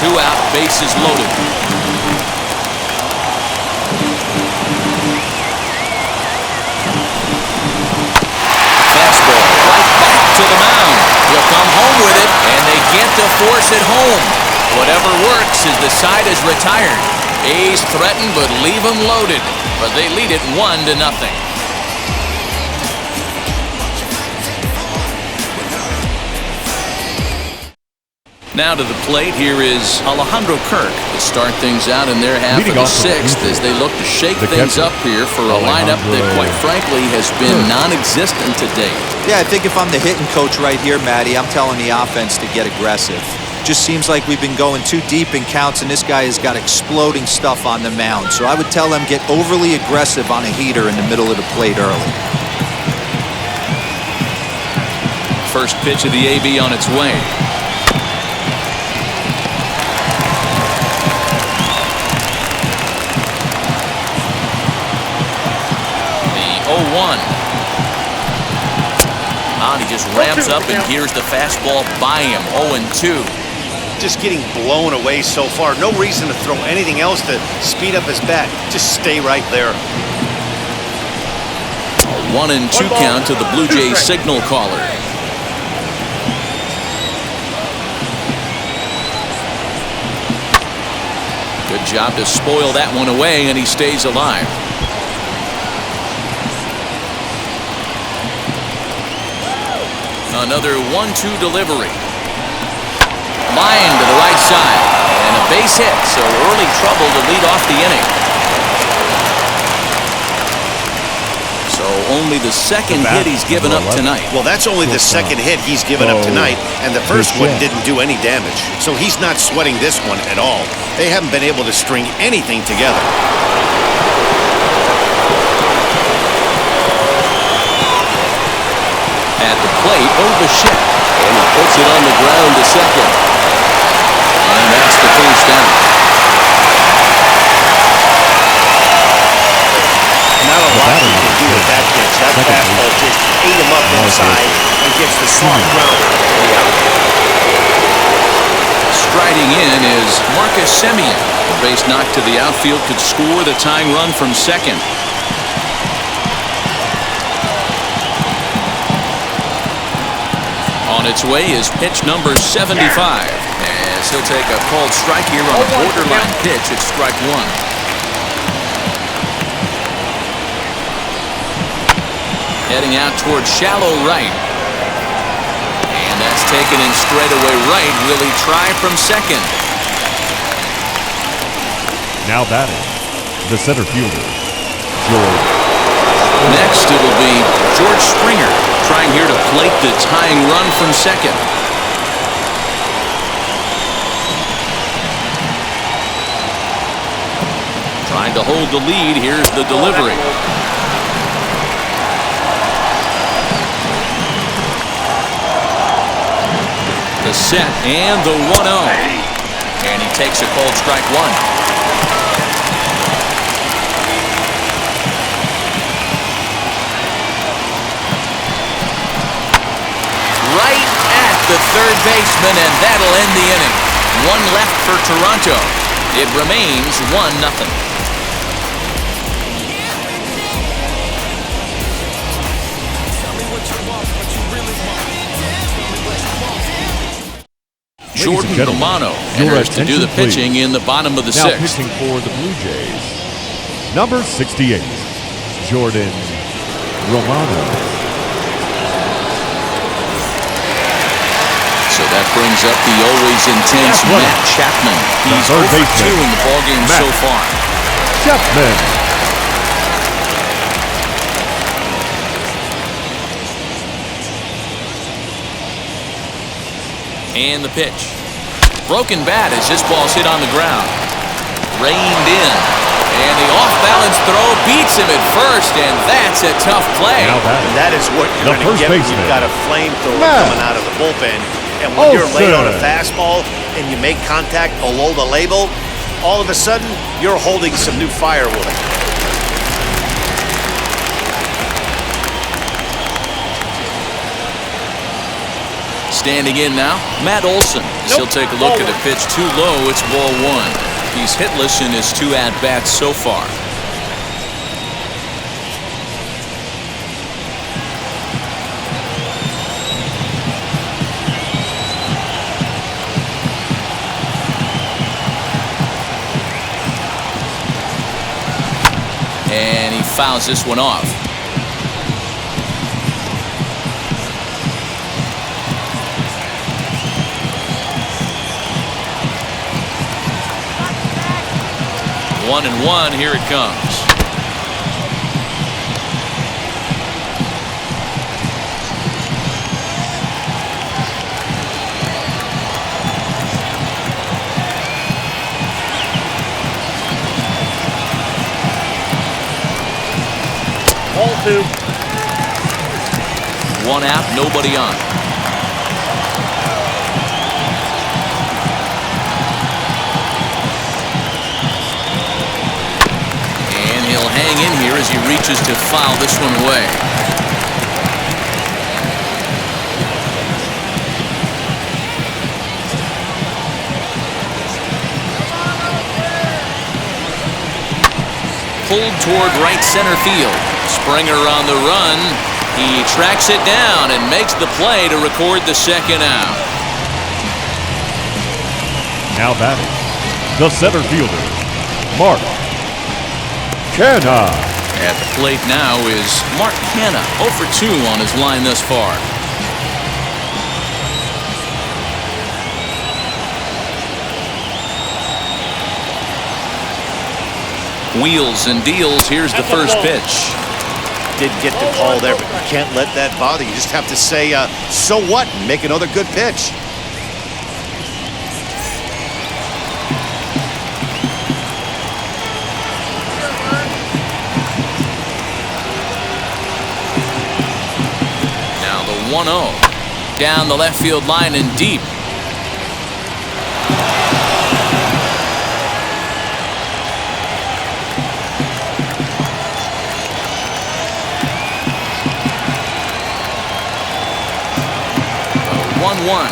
Two out, bases loaded. Fastball right back to the mound. He'll come home with it, and they get to force it home. Whatever works as the side is retired. A's threaten but leave them loaded, but they lead it 1-0. Now to the plate, here is Alejandro Kirk to start things out in their half of the sixth as they look to shake things up here for a lineup that, quite frankly, has been non-existent to date. Yeah, I think if I'm the hitting coach right here, Matty, I'm telling the offense to get aggressive. Just seems like we've been going too deep in counts, and this guy has got exploding stuff on the mound. So I would tell them get overly aggressive on a heater in the middle of the plate early. First pitch of the AB on its way. He just ramps up, and here's the fastball by him. 0-2. Just getting blown away so far. No reason to throw anything else to speed up his bat. Just stay right there. A 1-2 count to the Blue Jays signal caller. Good job to spoil that one away, and he stays alive. Another 1-2 delivery. Line to the right side. And a base hit, so early trouble to lead off the inning. So only the second hit he's given up tonight. Well, that's only the second hit he's given up tonight, and the first one didn't do any damage. So he's not sweating this one at all. They haven't been able to string anything together. At the plate, Bichette, and he puts it on the ground to second. And that's the first down. Not a lot you can do with that pitch. That fastball just ate him up inside and gets the short ground for the out. Striding in is Marcus Semien. The base knock to the outfield could score the tying run from second. On its way is pitch number 75, as he'll take a called strike here on a borderline pitch at strike one. Heading out towards shallow right. And that's taken in straightaway right. Will he try from second? Now batting, the center fielder, George. Next, it'll be George Springer, trying here to plate the tying run from second. Trying to hold the lead. Here's the delivery. set, and the 1-0. And he takes a cold strike one. Right at the third baseman, and that'll end the inning. One left for Toronto. It remains 1-0. Jordan Romano enters to do the pitching in the bottom of the now sixth. Pitching for the Blue Jays, number 68, Jordan Romano. So that brings up the always intense Matt Chapman. He's third 0 for 2 baseman, in the ballgame so far. Chapman. And the pitch. Broken bat as this ball's hit on the ground. Reined in. And the off-balance throw beats him at first, and that's a tough play. Now And that is what you're the going to first get when baseman, you've got a flamethrower Matt coming out of the bullpen. And when you're late on a Olson. fastball and you make contact below the label, all of a sudden, you're holding some new firewood. Standing in now, Matt Olson. As he'll take a look at a pitch too low, it's ball one. He's hitless in his 2 at-bats so far. And he fouls this one off. One and one, here it comes. Ball 2. One out, nobody on. He'll hang in here as he reaches to foul this one away. Pulled toward right center field. Springer on the run. He tracks it down and makes the play to record the second out. Now batting, the center fielder, Mark Canha. At the plate now is Mark Canha, 0 for 2 on his line thus far. Wheels and deals. Here's the first pitch. Didn't get the call there, but you can't let that bother you. You just have to say, so what, and make another good pitch. Now the 1-0. Down the left field line and deep. The 1-1.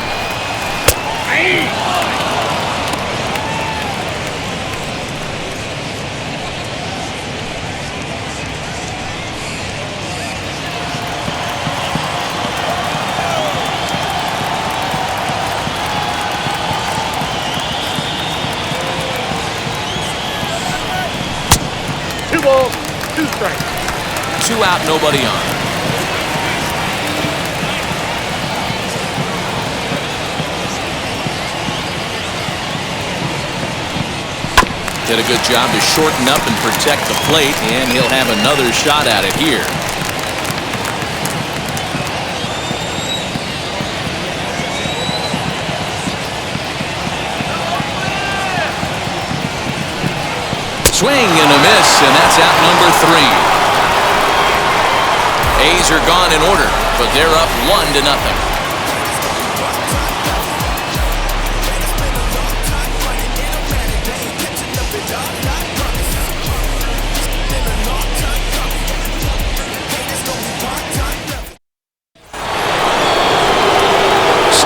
Two balls, 2 strikes. 2 out, nobody on. Did a good job to shorten up and protect the plate, and he'll have another shot at it here. Swing and a miss, and that's out number 3. A's are gone in order, but they're up 1-0.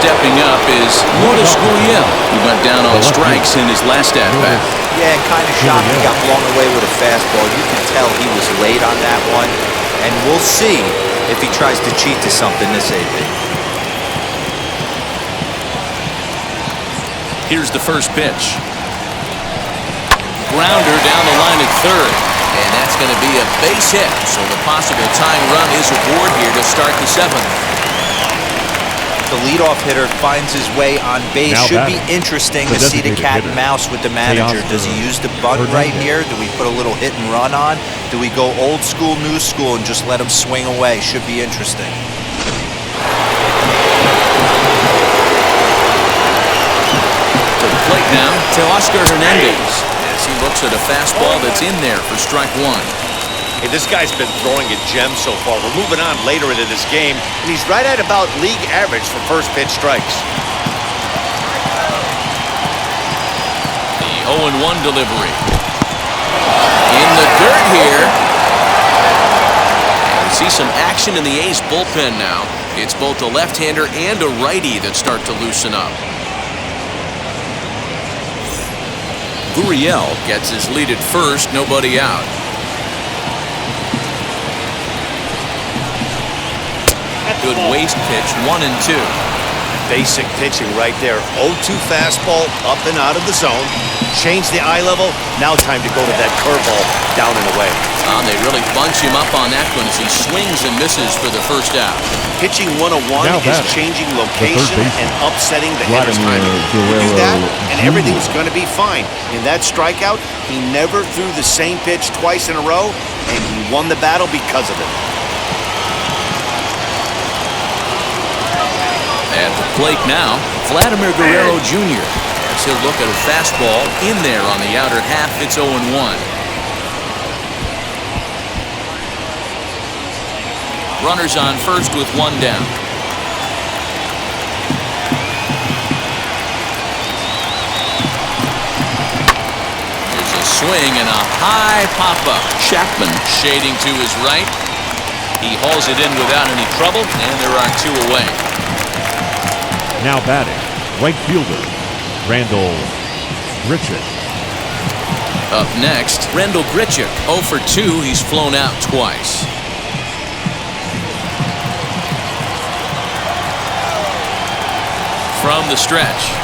stepping up is Lourdes Gurriel, who went down on strikes in his last at-bat. Yeah, kind of shocked he got blown away with a fastball. You can tell he was late on that one. And we'll see if he tries to cheat to something this AB. Here's the first pitch. Grounder down the line at third. And that's going to be a base hit. So the possible tying run is aboard here to start the seventh. The leadoff hitter finds his way on base. Now Should be batting, interesting the to see the designated cat hitter, and mouse with the manager. Does he use the bunt right here? Do we put a little hit and run on? Do we go old school, new school, and just let him swing away? Should be interesting. To the plate now, Teoscar Hernandez, as he looks at a fastball that's in there for strike one. Hey, this guy's been throwing a gem so far. We're moving on later into this game, and he's right at about league average for first pitch strikes. The 0-1 delivery. In the dirt here. And we see some action in the A's bullpen now. It's both a left-hander and a righty that start to loosen up. Gurriel gets his lead at first, nobody out. Good waste pitch, 1-2. Basic pitching right there. 0-2 fastball, up and out of the zone. Change the eye level. Now time to go to that curveball, down and away. They really bunch him up on that one as he swings and misses for the first out. Pitching 101 is changing location and upsetting the hitter's timing. You do that, and everything's going to be fine. In that strikeout, he never threw the same pitch twice in a row, and he won the battle because of it. At the plate now, Vladimir Guerrero Jr. as he'll look at a fastball in there on the outer half. It's 0-1. Runners on first with one down. There's a swing and a high pop-up. Chapman shading to his right. He hauls it in without any trouble, and there are two away. Now batting, right fielder, Randal Grichuk. Up next, Randal Grichuk, 0 for 2. He's flown out twice. From the stretch.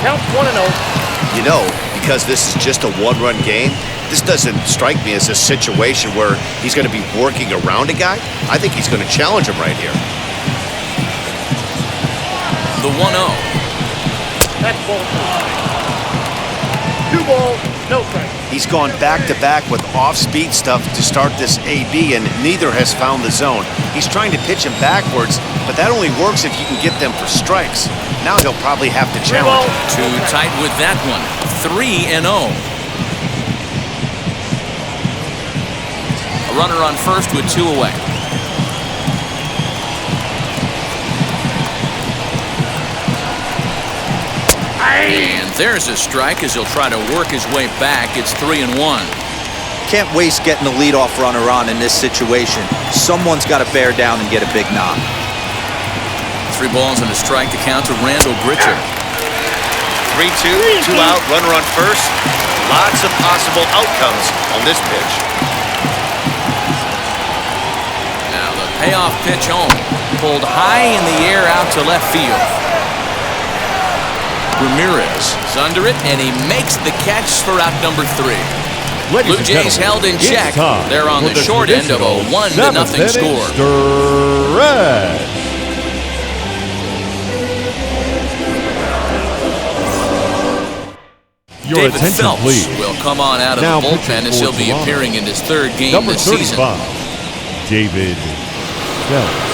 Count 1-0. You know, because this is just a one-run game, this doesn't strike me as a situation where he's going to be working around a guy. I think he's going to challenge him right here. The 1-0. That's ball 2. 2 balls, no strikes. He's gone back-to-back with off-speed stuff to start this AB, and neither has found the zone. He's trying to pitch him backwards, but that only works if you can get them for strikes. Now he'll probably have to challenge. Too tight with that one. 3-0. A runner on first with two away. And there's a strike as he'll try to work his way back. It's 3-1. Can't waste getting the leadoff runner on in this situation. Someone's got to bear down and get a big knock. 3 balls and a strike to count to Randal Grichuk. 3-2, 2 out, runner on first. Lots of possible outcomes on this pitch. Now the payoff pitch home. Pulled high in the air out to left field. Ramirez is under it, and he makes the catch for out number 3. Ladies Blue Jays held in check. They're on the short end of a 1-0 score. Stretch. Your David attention, Phelps please. will come on out of Now the bullpen as he'll be Toronto. appearing in his 3rd game Number this 35, season. David Phelps.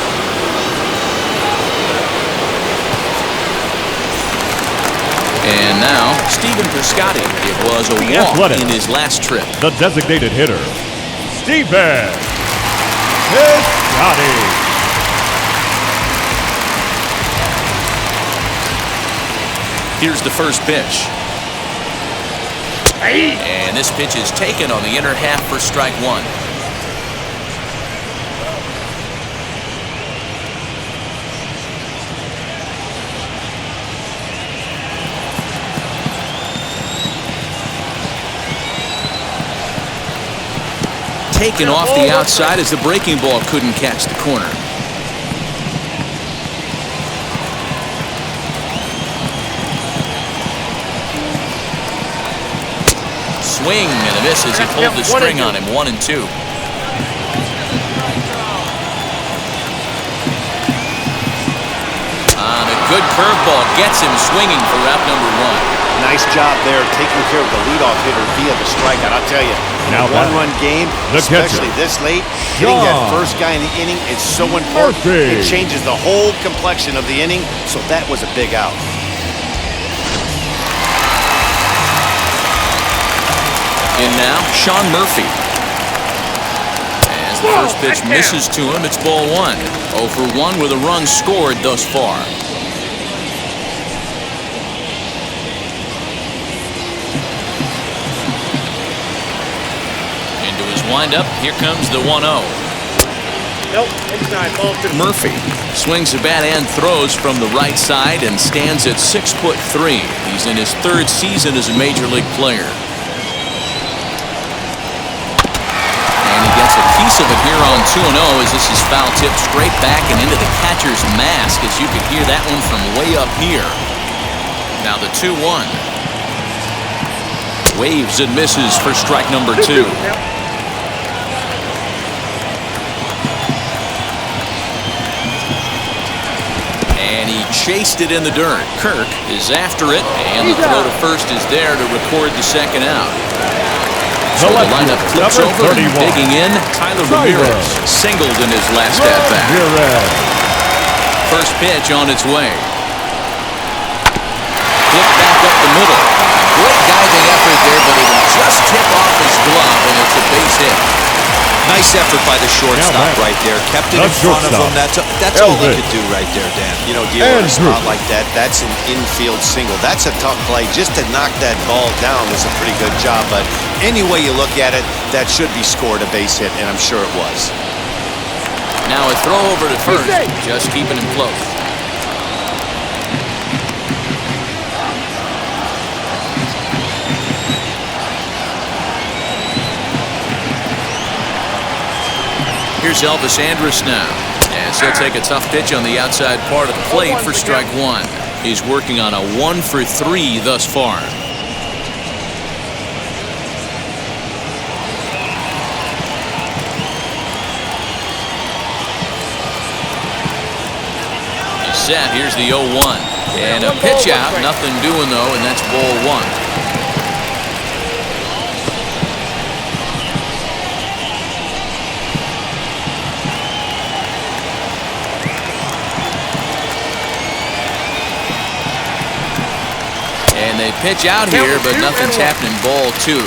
And now, Stephen Piscotty. It was a walk Athletic. in his last trip. The designated hitter, Stephen Piscotty. Here's the first pitch. And this pitch is taken on the inner half for strike 1. taken off the outside as the breaking ball couldn't catch the corner. Swing and a miss as he pulled the string on him. 1-2. On a good curveball gets him swinging for out number 1. Nice job there, taking care of the leadoff hitter via the strikeout. I'll tell you, in a one-run game, especially this late, hitting that first guy in the inning is so important. It changes the whole complexion of the inning, so that was a big out. In now, Sean Murphy. As the first pitch misses to him, it's ball 1. 0 for 1 with a run scored thus far. Into his windup, here comes the 1-0. Nope, inside, ball 2. Murphy swings the bat and throws from the right side and stands at 6'3". He's in his 3rd season as a major league player. Gets a piece of it here on 2-0 as this is foul tipped straight back and into the catcher's mask, as you could hear that one from way up here. Now the 2-1. Waves and misses for strike number 2. And he chased it in the dirt. Kirk is after it, and the throw to first is there to record the second out. So the lineup flips over and digging in. Tyler Ramirez singled in his last at-bat. First pitch on its way. Flip back up the middle. Great diving effort there, but it'll just tip off his glove, and it's a base hit. Nice effort by the shortstop right there. Kept it in front of him. That's all he could do right there, Dan. You know, dealing a spot like that, that's an infield single. That's a tough play. Just to knock that ball down was a pretty good job. But any way you look at it, that should be scored a base hit, and I'm sure it was. Now a throw over to first, just keeping him close. Here's Elvis Andrus now, as he'll take a tough pitch on the outside part of the plate for strike 1. He's working on a 1 for 3 thus far. He's set. Here's the 0-1. And a pitch out. Nothing doing, though, and that's ball 1. And they pitch out here, but nothing's happening. Ball 2.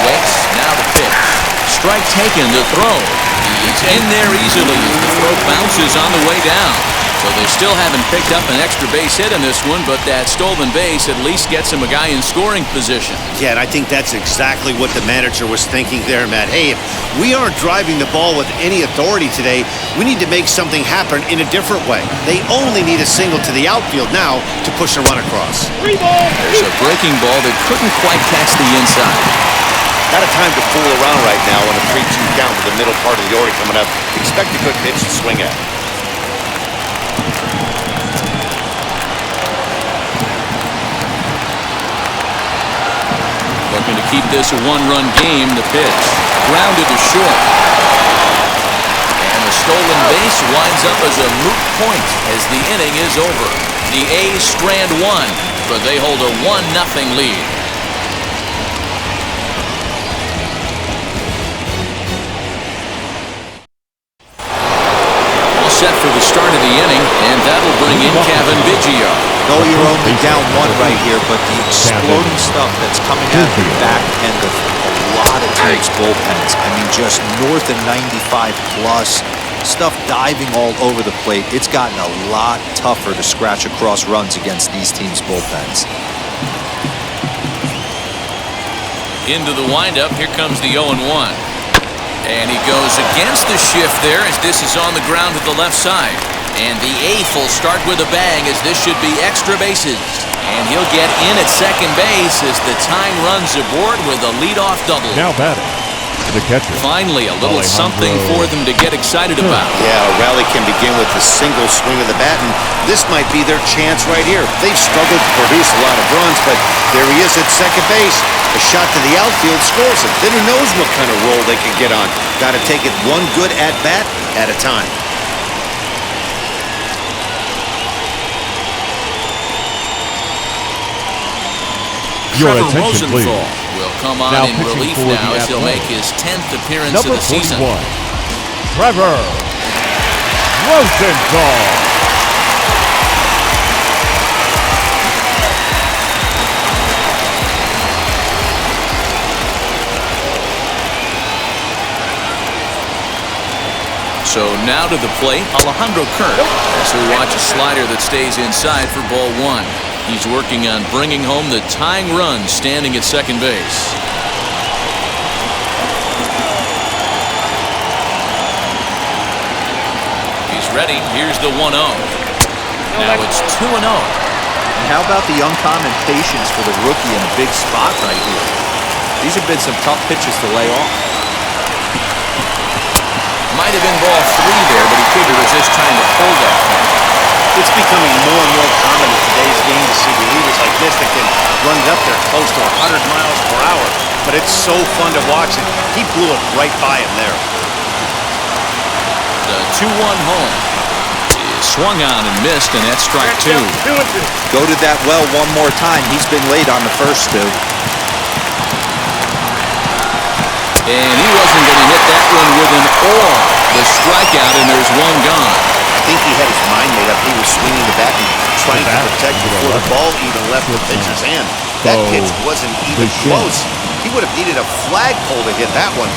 Waits, now the pitch. Strike taken, the throw. He's in there easily as the throw bounces on the way down. So they still haven't picked up an extra base hit in this one, but that stolen base at least gets him a guy in scoring position. Yeah, and I think that's exactly what the manager was thinking there, Matt. Hey, if we aren't driving the ball with any authority today, we need to make something happen in a different way. They only need a single to the outfield now to push a run across. There's a breaking ball that couldn't quite catch the inside. Not a time to fool around right now on a 3-2 count with the middle part of the order coming up. Expect a good pitch to swing at. Looking to keep this a 1-run game. The pitch grounded to short. And the stolen base winds up as a moot point as the inning is over. The A's strand 1, but they hold a 1-0 lead. All set for the start of the inning, and that'll bring in Cavan Biggio. No, you're only down 1 right here, but the exploding stuff that's coming out of the back end of a lot of teams' bullpens. I mean, just north of 95 plus. Stuff diving all over the plate. It's gotten a lot tougher to scratch across runs against these teams' bullpens. Into the windup, here comes the 0-1. And he goes against the shift there as this is on the ground to the left side. And the eighth will start with a bang as this should be extra bases. And he'll get in at second base as the tying runs aboard with a leadoff double. Now batting, the catcher. Finally, a little something for them to get excited about. Yeah, a rally can begin with a single swing of the bat, and this might be their chance right here. They've struggled to produce a lot of runs, but there he is at second base. A shot to the outfield scores it. Then who knows what kind of roll they can get on. Got to take it one good at-bat at a time. Your Trevor attention, please. Rosenthal Will come on Now in pitching relief for now the as he'll make Athletics. his 10th appearance Number of the season. 41, Trevor Rosenthal. So now to the plate, Alejandro Kirk, as he'll watch a slider that stays inside for ball one. He's working on bringing home the tying run standing at second base. He's ready. Here's the 1-0. Now it's 2-0. And how about the uncommon patience for the rookie in a big spot right here? These have been some tough pitches to lay off. Might have been ball three there, but he couldn't resist trying to pull that thing. It's becoming more and more common in today's game to see relievers like this that can run it up there close to 100 miles per hour. But it's so fun to watch it. He blew it right by him there. The 2-1 home is swung on and missed, and that's strike two. 2-2. Go to that well one more time. He's been late on the first two. And he wasn't going to hit that one with an or. The strikeout, and there's one gone. I think he had his mind made up. He was swinging the bat and trying to protect before the ball even left the pitcher's hand. That pitch wasn't even close. He would have needed a flagpole to hit that one.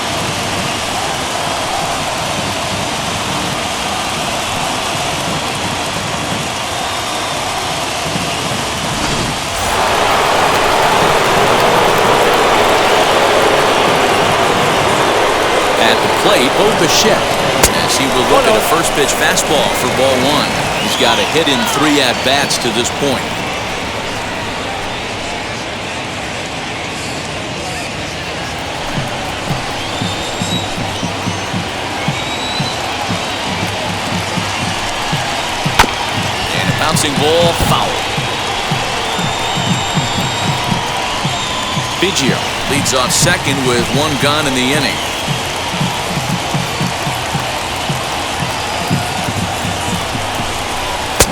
At the plate, Bo Bichette, as he will look at a first pitch fastball for ball one. He's got a hit in 3 at-bats to this point. And a bouncing ball, foul. Biggio leads off second with one gone in the inning.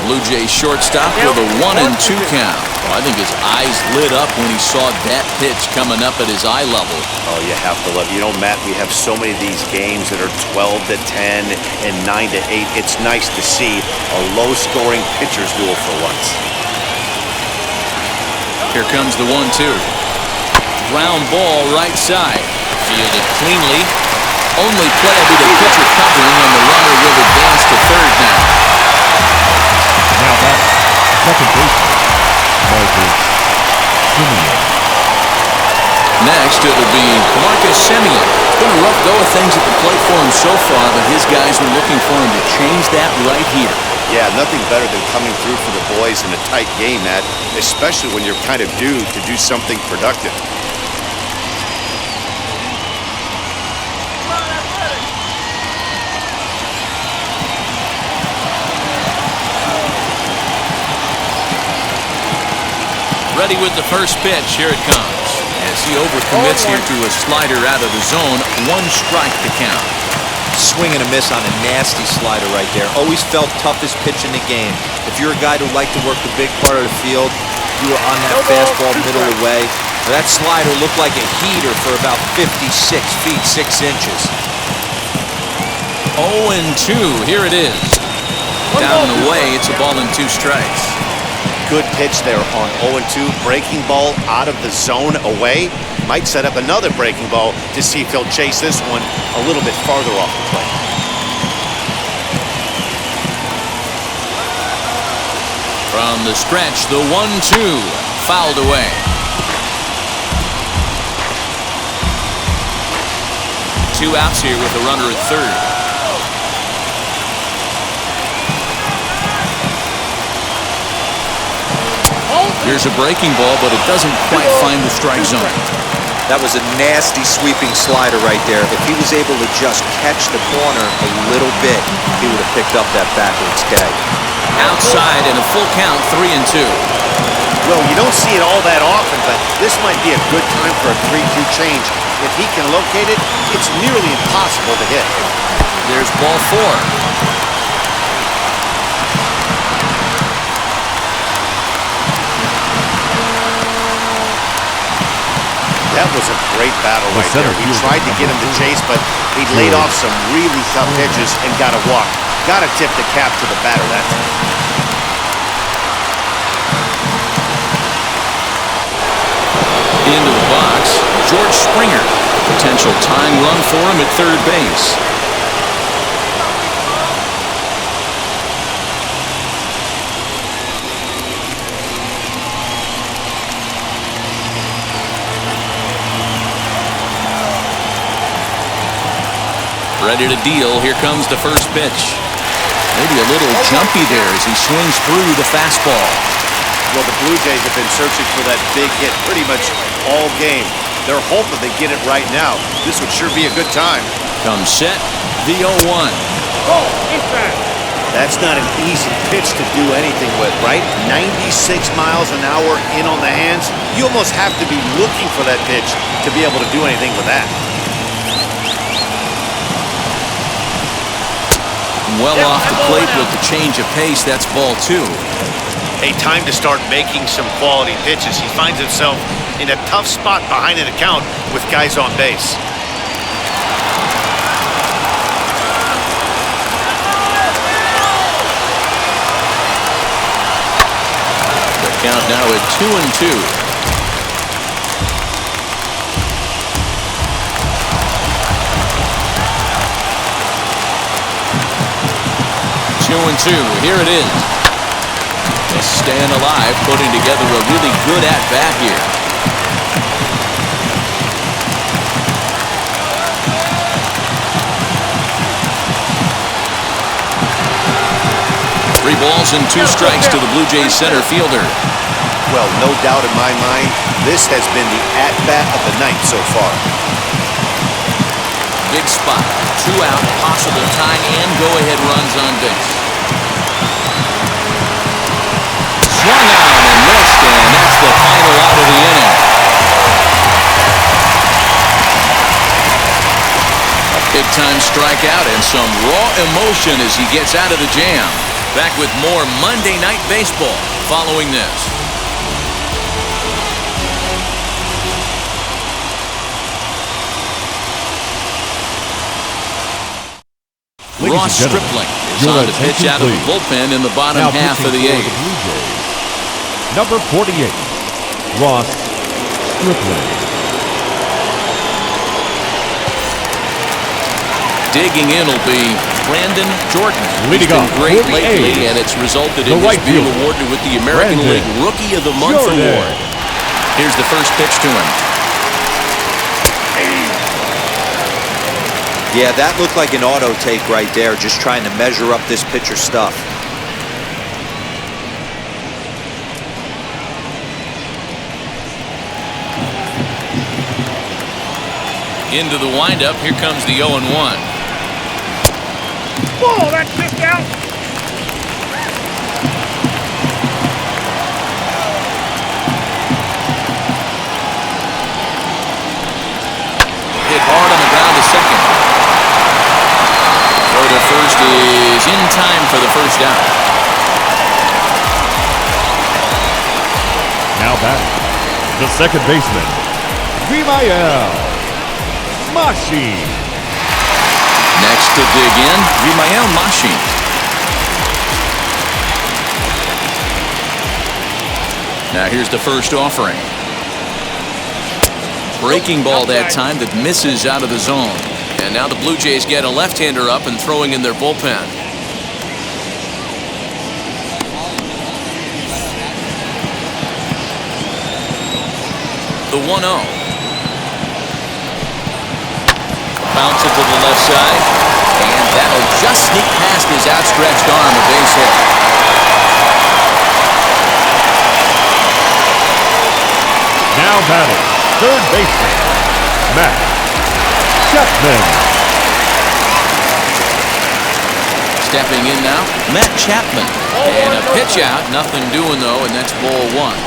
Blue Jays shortstop with a 1-2 count. Well, I think his eyes lit up when he saw that pitch coming up at his eye level. Oh, you have to love it. You know, Matt, we have so many of these games that are 12-10 and 9-8. It's nice to see a low-scoring pitcher's duel for once. Here comes the 1-2. Ground ball right side. Fielded cleanly. Only play will be the pitcher covering, and the runner will advance to third now. Now back, second baseman, Marcus Semien. Next, it'll be Marcus Semien. It's been a rough go of things at the plate for him so far, but his guys are looking for him to change that right here. Yeah, nothing better than coming through for the boys in a tight game, Matt, especially when you're kind of due to do something productive. Ready with the first pitch. Here it comes. As he overcommits here to a slider out of the zone, 1 strike to count. Swing and a miss on a nasty slider right there. Always felt toughest pitch in the game. If you're a guy who liked to work the big part of the field, you were on that fastball middle away. That slider looked like a heater for about 56 feet 6 inches. 0-2. Here it is. Down and away. It's a ball and 2 strikes. Good pitch there on 0-2. Breaking ball out of the zone away. Might set up another breaking ball to see if he'll chase this one a little bit farther off the plate. From the stretch, the 1-2. Fouled away. 2 2 outs here with a runner at third. Here's a breaking ball, but it doesn't quite find the strike zone. That was a nasty sweeping slider right there. If he was able to just catch the corner a little bit, he would have picked up that backwards tag. Outside and a full count, 3-2. Well, you don't see it all that often, but this might be a good time for a 3-2 change. If he can locate it, it's nearly impossible to hit. There's ball 4. That was a great battle right there. He tried to get him to chase, but he laid off some really tough pitches and got a walk. Got to tip the cap to the batter that time. Into the box, George Springer. Potential tying run for him at third base. Ready to deal. Here comes the first pitch. Maybe a little jumpy there as he swings through the fastball. Well, the Blue Jays have been searching for that big hit pretty much all game. They're hoping they get it right now. This would sure be a good time. Comes set, the 0-1. Oh, inside. That's not an easy pitch to do anything with, right? 96 miles an hour in on the hands. You almost have to be looking for that pitch to be able to do anything with that. Well off the plate with the change of pace. That's ball 2. A time to start making some quality pitches. He finds himself in a tough spot behind an account with guys on base. The count now at 2-2. 2-2. Here it is. Just staying alive, putting together a really good at-bat here. Three balls and 2 strikes to the Blue Jays center fielder. Well, no doubt in my mind, this has been the at-bat of the night so far. Big spot. 2 out, possible tying and go-ahead runs on base. Swung on and missed, and that's the final out of the inning. A big-time strikeout and some raw emotion as he gets out of the jam. Back with more Monday Night Baseball following this. Ross Stripling is on to pitch out of the bullpen in the bottom half of the 8th. Number 48, Ross Stripling. Digging in will be Brandon Jordan. Leading He's been off, great 48, lately, and it's resulted in right his being fielder, awarded with the American Brandon League Rookie of the Month Jordan. award. Here's the first pitch to him. Yeah, that looked like an auto take right there, just trying to measure up this pitcher's stuff. Into the windup, here comes the 0-1. Oh, that's kicked out. Hit hard on the ground to second. Throw to first is in time for the first out. Now batting, the second baseman, Vimael Machi. Next to dig in, Vimael Machi. Now here's the first offering. Breaking ball that time that misses out of the zone. And now the Blue Jays get a left-hander up and throwing in their bullpen. The 1-0. Bounce it to the left side. And that'll just sneak past his outstretched arm, a base hit. Now batting, third baseman, Matt Chapman. Stepping in now, Matt Chapman. And a pitch out, nothing doing though, and that's ball one.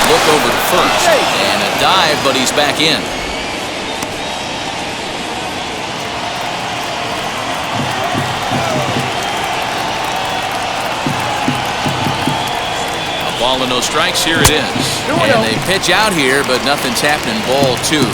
Look over to first, and a dive, but he's back in. A ball and no strikes, here it is. And they pitch out here, but nothing's happening, ball two.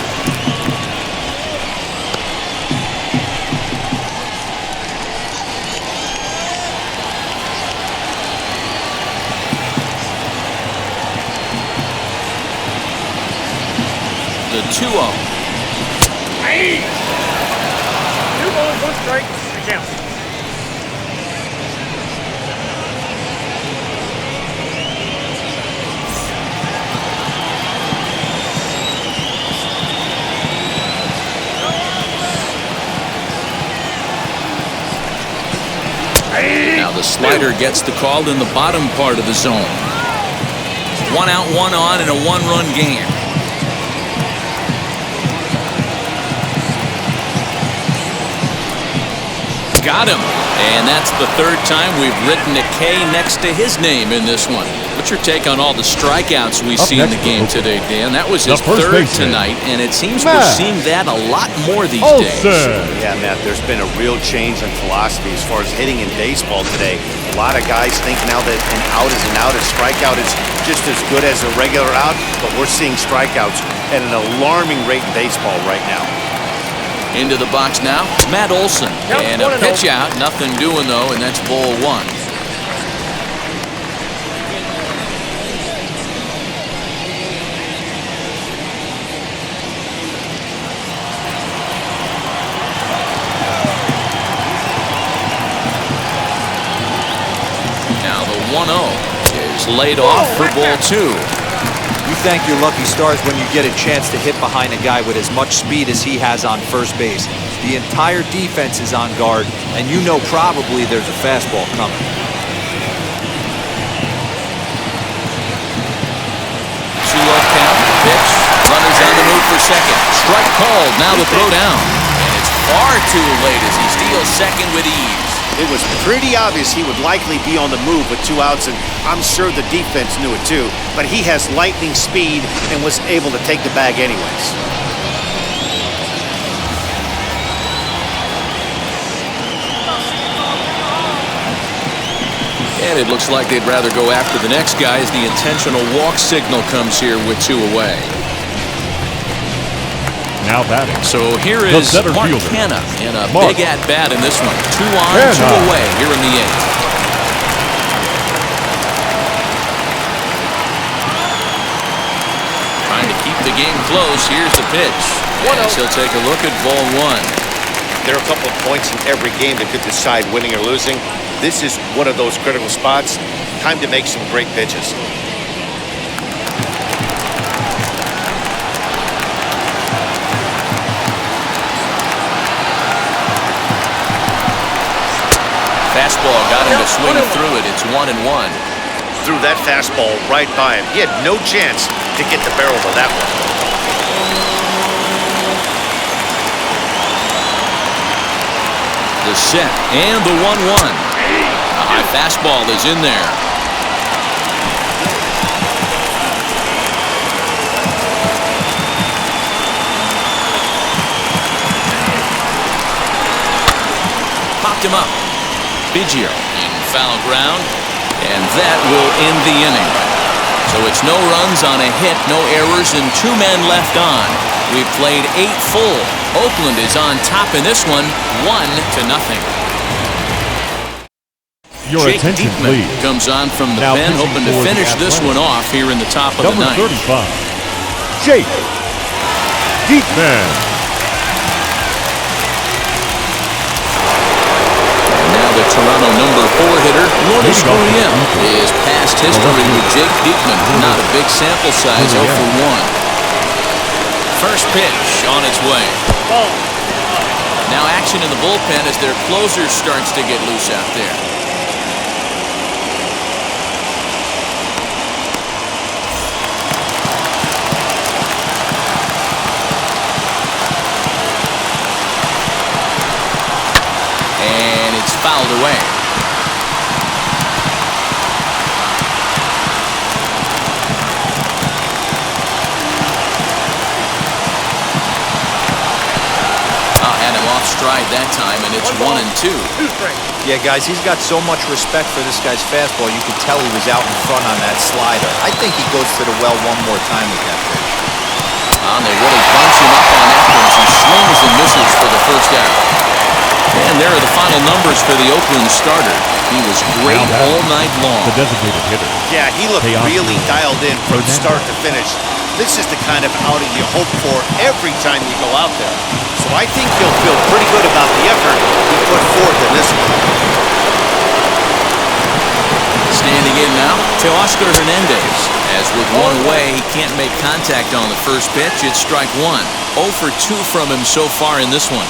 The 2-0. Hey! 2 balls, 1 strike, the count. Now the slider gets the call in the bottom part of the zone. 1 out, 1 on, and a 1-run game. Got him. And that's the third time we've written a K next to his name in this one. What's your take on all the strikeouts we see in the game today, Dan? That was his third tonight, and it seems we're seeing that a lot more these days. Yeah, Matt, there's been a real change in philosophy as far as hitting in baseball today. A lot of guys think now that an out is an out, a strikeout is just as good as a regular out, but we're seeing strikeouts at an alarming rate in baseball right now. Into the box now, Matt Olson. And a pitch out, nothing doing though, and that's ball one. Now the 1-0 is laid off for ball two. You thank your lucky stars when you get a chance to hit behind a guy with as much speed as he has on first base. The entire defense is on guard, and you know probably there's a fastball coming. 2-0 count, pitch, runners on the move for second. Strike called, now the throw down. And it's far too late as he steals second with ease. It was pretty obvious he would likely be on the move with 2 outs, and I'm sure the defense knew it too. But he has lightning speed and was able to take the bag anyways. And it looks like they'd rather go after the next guy as the intentional walk signal comes here with 2 away. Now batting. So here is Mark Canha in a big at-bat in this one. 2 on, 2 away here in the 8th. Trying to keep the game close. Here's the pitch. As he'll take a look at ball one. There are a couple of points in every game that could decide winning or losing. This is one of those critical spots. Time to make some great pitches. Fastball got him to swing through it. It's 1-1. Threw that fastball right by him. He had no chance to get the barrel of that one. The set and the 1-1. A high fastball is in there. Popped him up. Biggio in foul ground, and that will end the inning. So it's no runs on a hit, no errors, and 2 men left on. We've played 8 full. Oakland is on top in this one, 1-0. Your Jake attention, Diekman please. comes on from the Now pen, pitching hoping to for the finish this one off here in the top of the Number ninth. 35, Jake Diekman. Toronto #4 hitter, Lourdes Gurriel, is past history with Jake Diekman. Not a big sample size, 0 for 1. First pitch on its way. Now action in the bullpen as their closer starts to get loose out there. And it's fouled away. Had him off stride that time, and it's 1-2. Yeah, guys, he's got so much respect for this guy's fastball. You could tell he was out in front on that slider. I think he goes to the well one more time with that pitch. They really bunch him up on that one as he swings and misses for the first out. And there are the final numbers for the Oakland starter. He was great all night long. The designated hitter. Yeah, he looked really dialed in from start to finish. This is the kind of outing you hope for every time you go out there. So I think he'll feel pretty good about the effort he put forth in this one. Standing in now, Teoscar Hernandez. As with one away, he can't make contact on the first pitch. It's strike one. 0 for 2 from him so far in this one.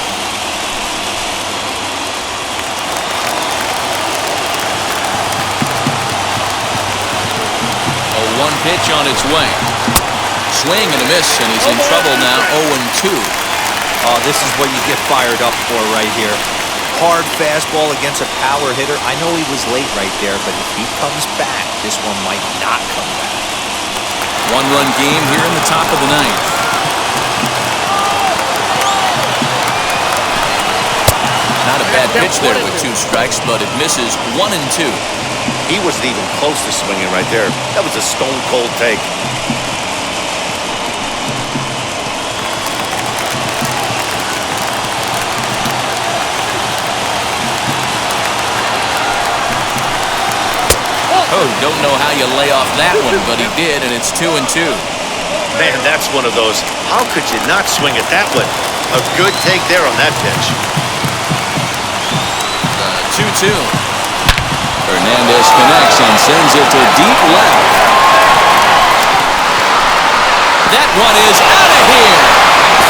One pitch on its way. Swing and a miss, and he's in trouble now, 0-2. Oh, this is what you get fired up for right here. Hard fastball against a power hitter. I know he was late right there, but if he comes back, this one might not come back. One-run game here in the top of the ninth. Not a bad pitch there with 2 strikes, but it misses 1-2. He wasn't even close to swinging right there. That was a stone-cold take. Oh, don't know how you lay off that one, but he did, and it's 2-2. Man, that's one of those. How could you not swing at that one? A good take there on that pitch. 2-2. Hernandez connects and sends it to deep left. That one is out of here.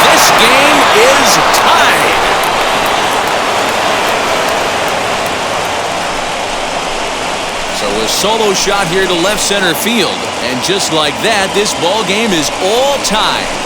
This game is tied. So a solo shot here to left center field. And just like that, this ball game is all tied.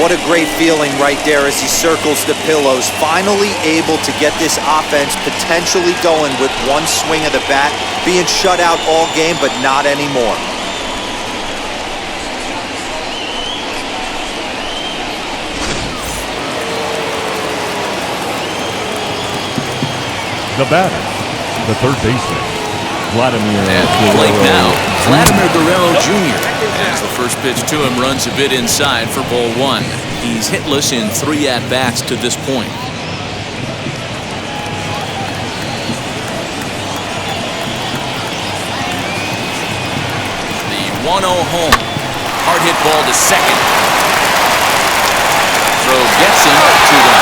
What a great feeling right there as he circles the pillows. Finally able to get this offense potentially going with one swing of the bat. Being shut out all game, but not anymore. The batter, the third baseman, Vladimir At the plate now, Vladimir Guerrero Jr. As the first pitch to him runs a bit inside for ball one. He's hitless in 3 at-bats to this point. The 1-0 home. Hard hit ball to second. Throw gets him to the...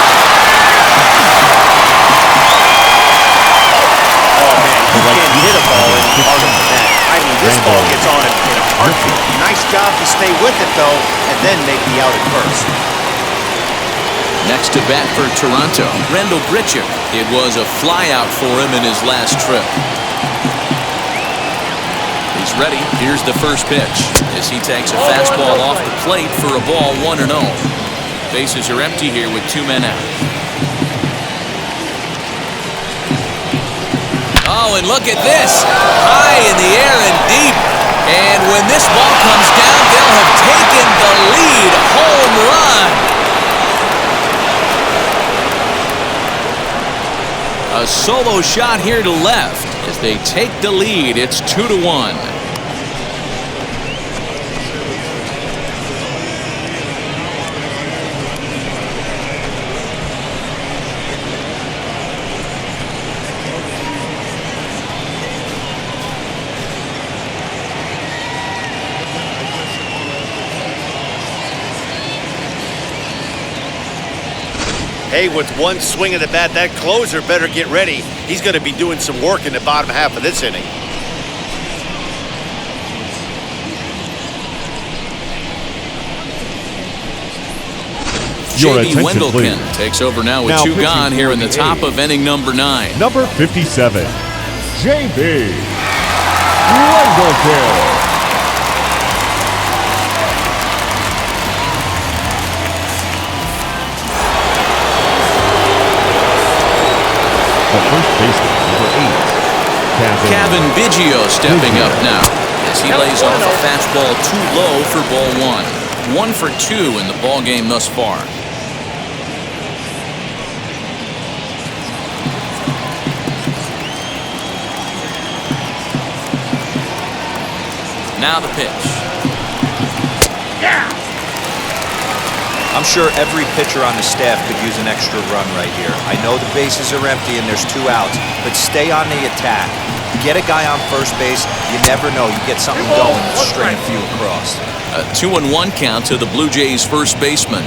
Oh, man, you can't hit a ball any harder than that. I mean, this ball gets on it in a heartbeat. Nice job to stay with it, though, and then make the out at first. Next to bat for Toronto, Randall Grichuk. It was a flyout for him in his last trip. He's ready. Here's the first pitch as he takes a fastball off the plate for a ball 1-0. Bases are empty here with 2 men out. Oh, and look at this. High in the air and deep. And when this ball comes down, they'll have taken the lead. Home run. A solo shot here to left as they take the lead. It's 2-1. Hey, with one swing of the bat, that closer better get ready. He's going to be doing some work in the bottom half of this inning. Your J.B. attention, Wendelken please. takes over now with Now 2 gone here in the 54 top of inning number 9. Number 57, J.B. Wendelken. The first baseman, number 8, Cavan Biggio stepping up now as he lays off a fastball too low for ball 1. 1 for 2 in the ball game thus far. Now the pitch. Yeah. I'm sure every pitcher on the staff could use an extra run right here. I know the bases are empty and there's 2 outs, but stay on the attack. Get a guy on first base. You never know. You get something going and string a few across. A 2-1 count to the Blue Jays first baseman.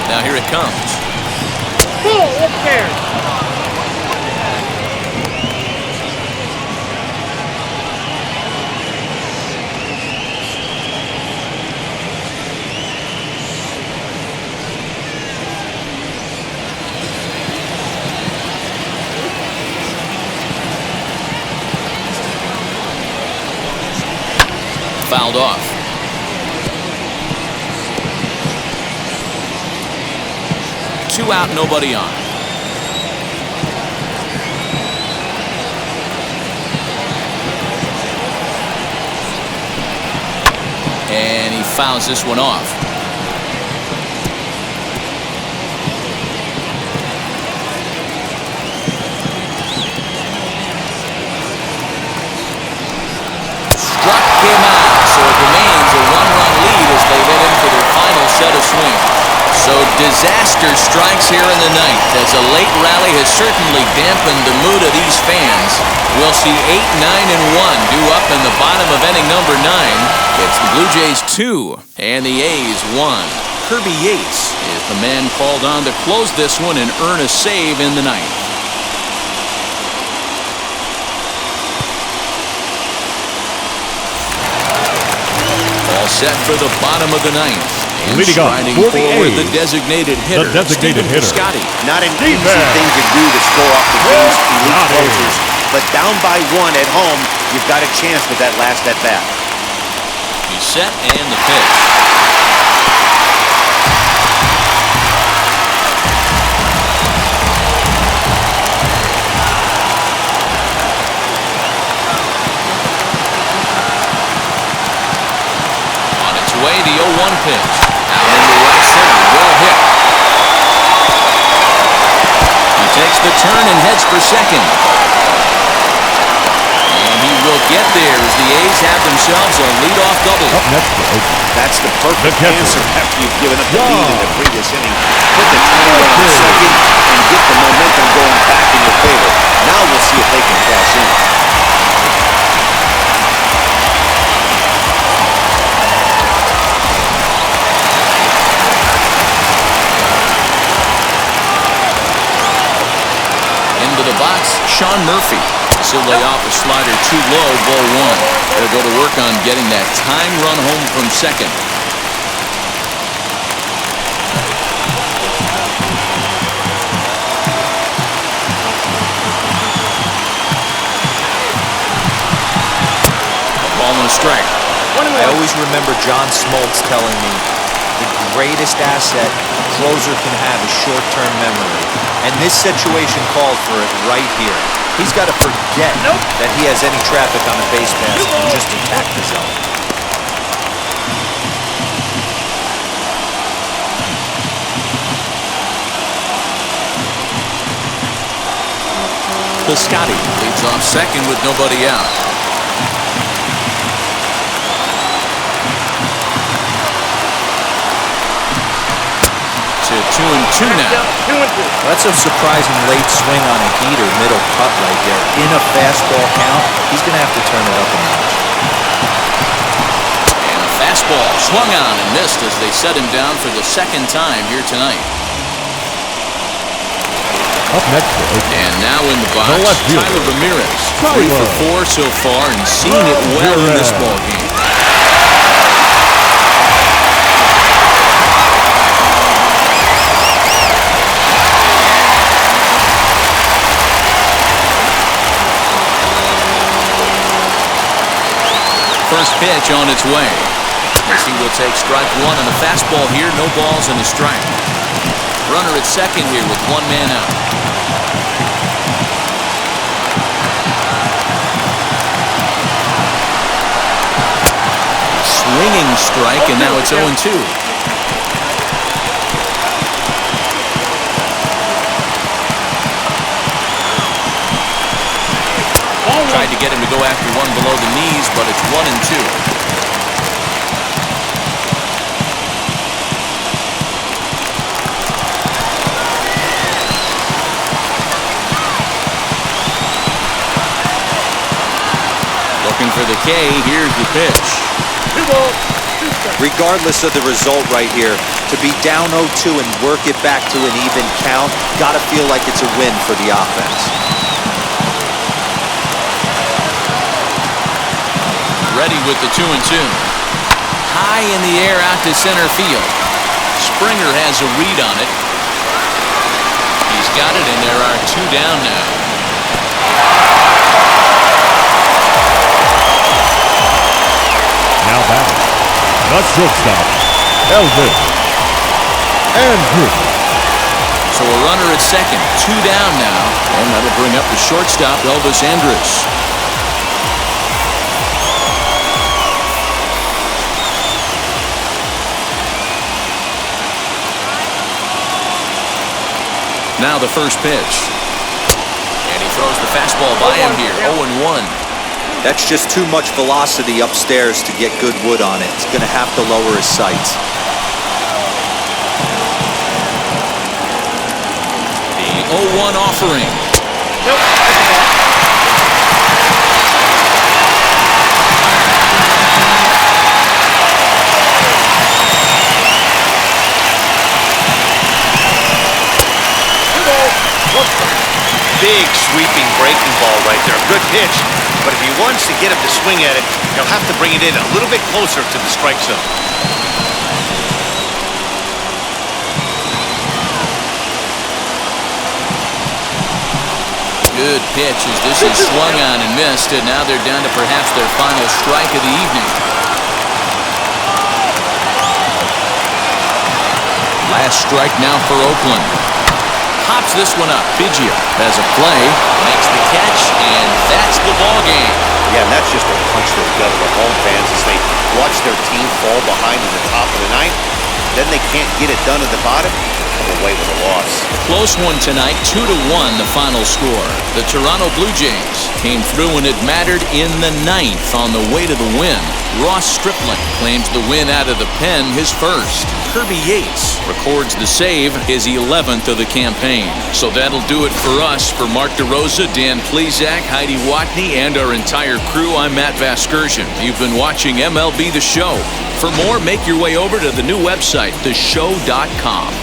Now here it comes. Pull up there. Fouled off. Two out, nobody on. And he fouls this one off. Struck him out, so it remains a 1-run lead as they head in for their final set of swings. So disaster strikes here in the ninth as a late rally has certainly dampened the mood of these fans. We'll see 8, 9, and 1 due up in the bottom of inning number 9. It's the Blue Jays 2 and the A's 1. Kirby Yates is the man called on to close this one and earn a save in the ninth. All set for the bottom of the ninth. And leading up striding for the forward, A's, the designated hitter, designated Stephen hitter. Piscotty. Not an easy thing to do to score off the Jays' elite closers, but down by 1 at home, you've got a chance with that last at bat. He's set and the pitch. On its way, the 0-1 pitch. Out into right center. Well hit. He takes the turn and heads for second. And he will get there as the A's have themselves a leadoff double. Up next for Oakland. That's the perfect The catcher. answer after you've given up the Yeah. lead in the previous inning. Put the timing on second and get the momentum going back in your favor. Now we'll see if they can cash in. Into the box, Sean Murphy. He'll lay off a slider too low, ball 1. They'll go to work on getting that time run home from second. A ball and a strike. I always remember John Smoltz telling me the greatest asset a closer can have is short-term memory. And this situation called for it right here. He's got to forget that he has any traffic on the base pass and just attack the zone. Piscotty leads off second with nobody out. To 2-2 now. 2-2. That's a surprising late swing on a heater, middle cut right there. In a fastball count, he's going to have to turn it up a notch. fastball swung on and missed as they set him down for the second time here tonight. Up next for Oakland. And now in the box, The left fielder, Tyler Ramirez. Tyler 3 for 4 so far and seeing it well in this ball game. First pitch on its way. As he will take strike one on the fastball here. No balls and a strike. Runner at second here with 1 man out. Swinging strike, and now it's 0-2. Tried to get him to go after one below the knees, but it's 1-2. Looking for the K. Here's the pitch. Regardless of the result right here, to be down 0-2 and work it back to an even count, gotta feel like it's a win for the offense. Ready with the 2-2. High in the air out to center field. Springer has a read on it. He's got it, and there are 2 down now. Now batting. The shortstop, Elvis Andrus. So a runner at second, 2 down now, and that'll bring up the shortstop, Elvis Andrus. Now the first pitch. And he throws the fastball by him here, 0-1. That's just too much velocity upstairs to get good wood on it. It's gonna have to lower his sights. The 0-1 offering. Big sweeping breaking ball right there. Good pitch. But if he wants to get him to swing at it, he'll have to bring it in a little bit closer to the strike zone. Good pitch as this is swung on and missed, and now they're down to perhaps their final strike of the evening. Last strike now for Oakland. Hops this one up. Biggio has a play, makes the catch, and that's the ball game. Yeah, and that's just a punch to the gut of the home fans as they watch their team fall behind in the top of the ninth. Then they can't get it done at the bottom. Come away with a loss. Close one tonight, 2-1 the final score. The Toronto Blue Jays came through when it mattered in the ninth on the way to the win. Ross Stripling claims the win out of the pen, his first. Kirby Yates records the save, his 11th of the campaign. So that'll do it for us. For Mark DeRosa, Dan Plesac, Heidi Watney, and our entire crew, I'm Matt Vasgersian. You've been watching MLB The Show. For more, make your way over to the new website, theshow.com.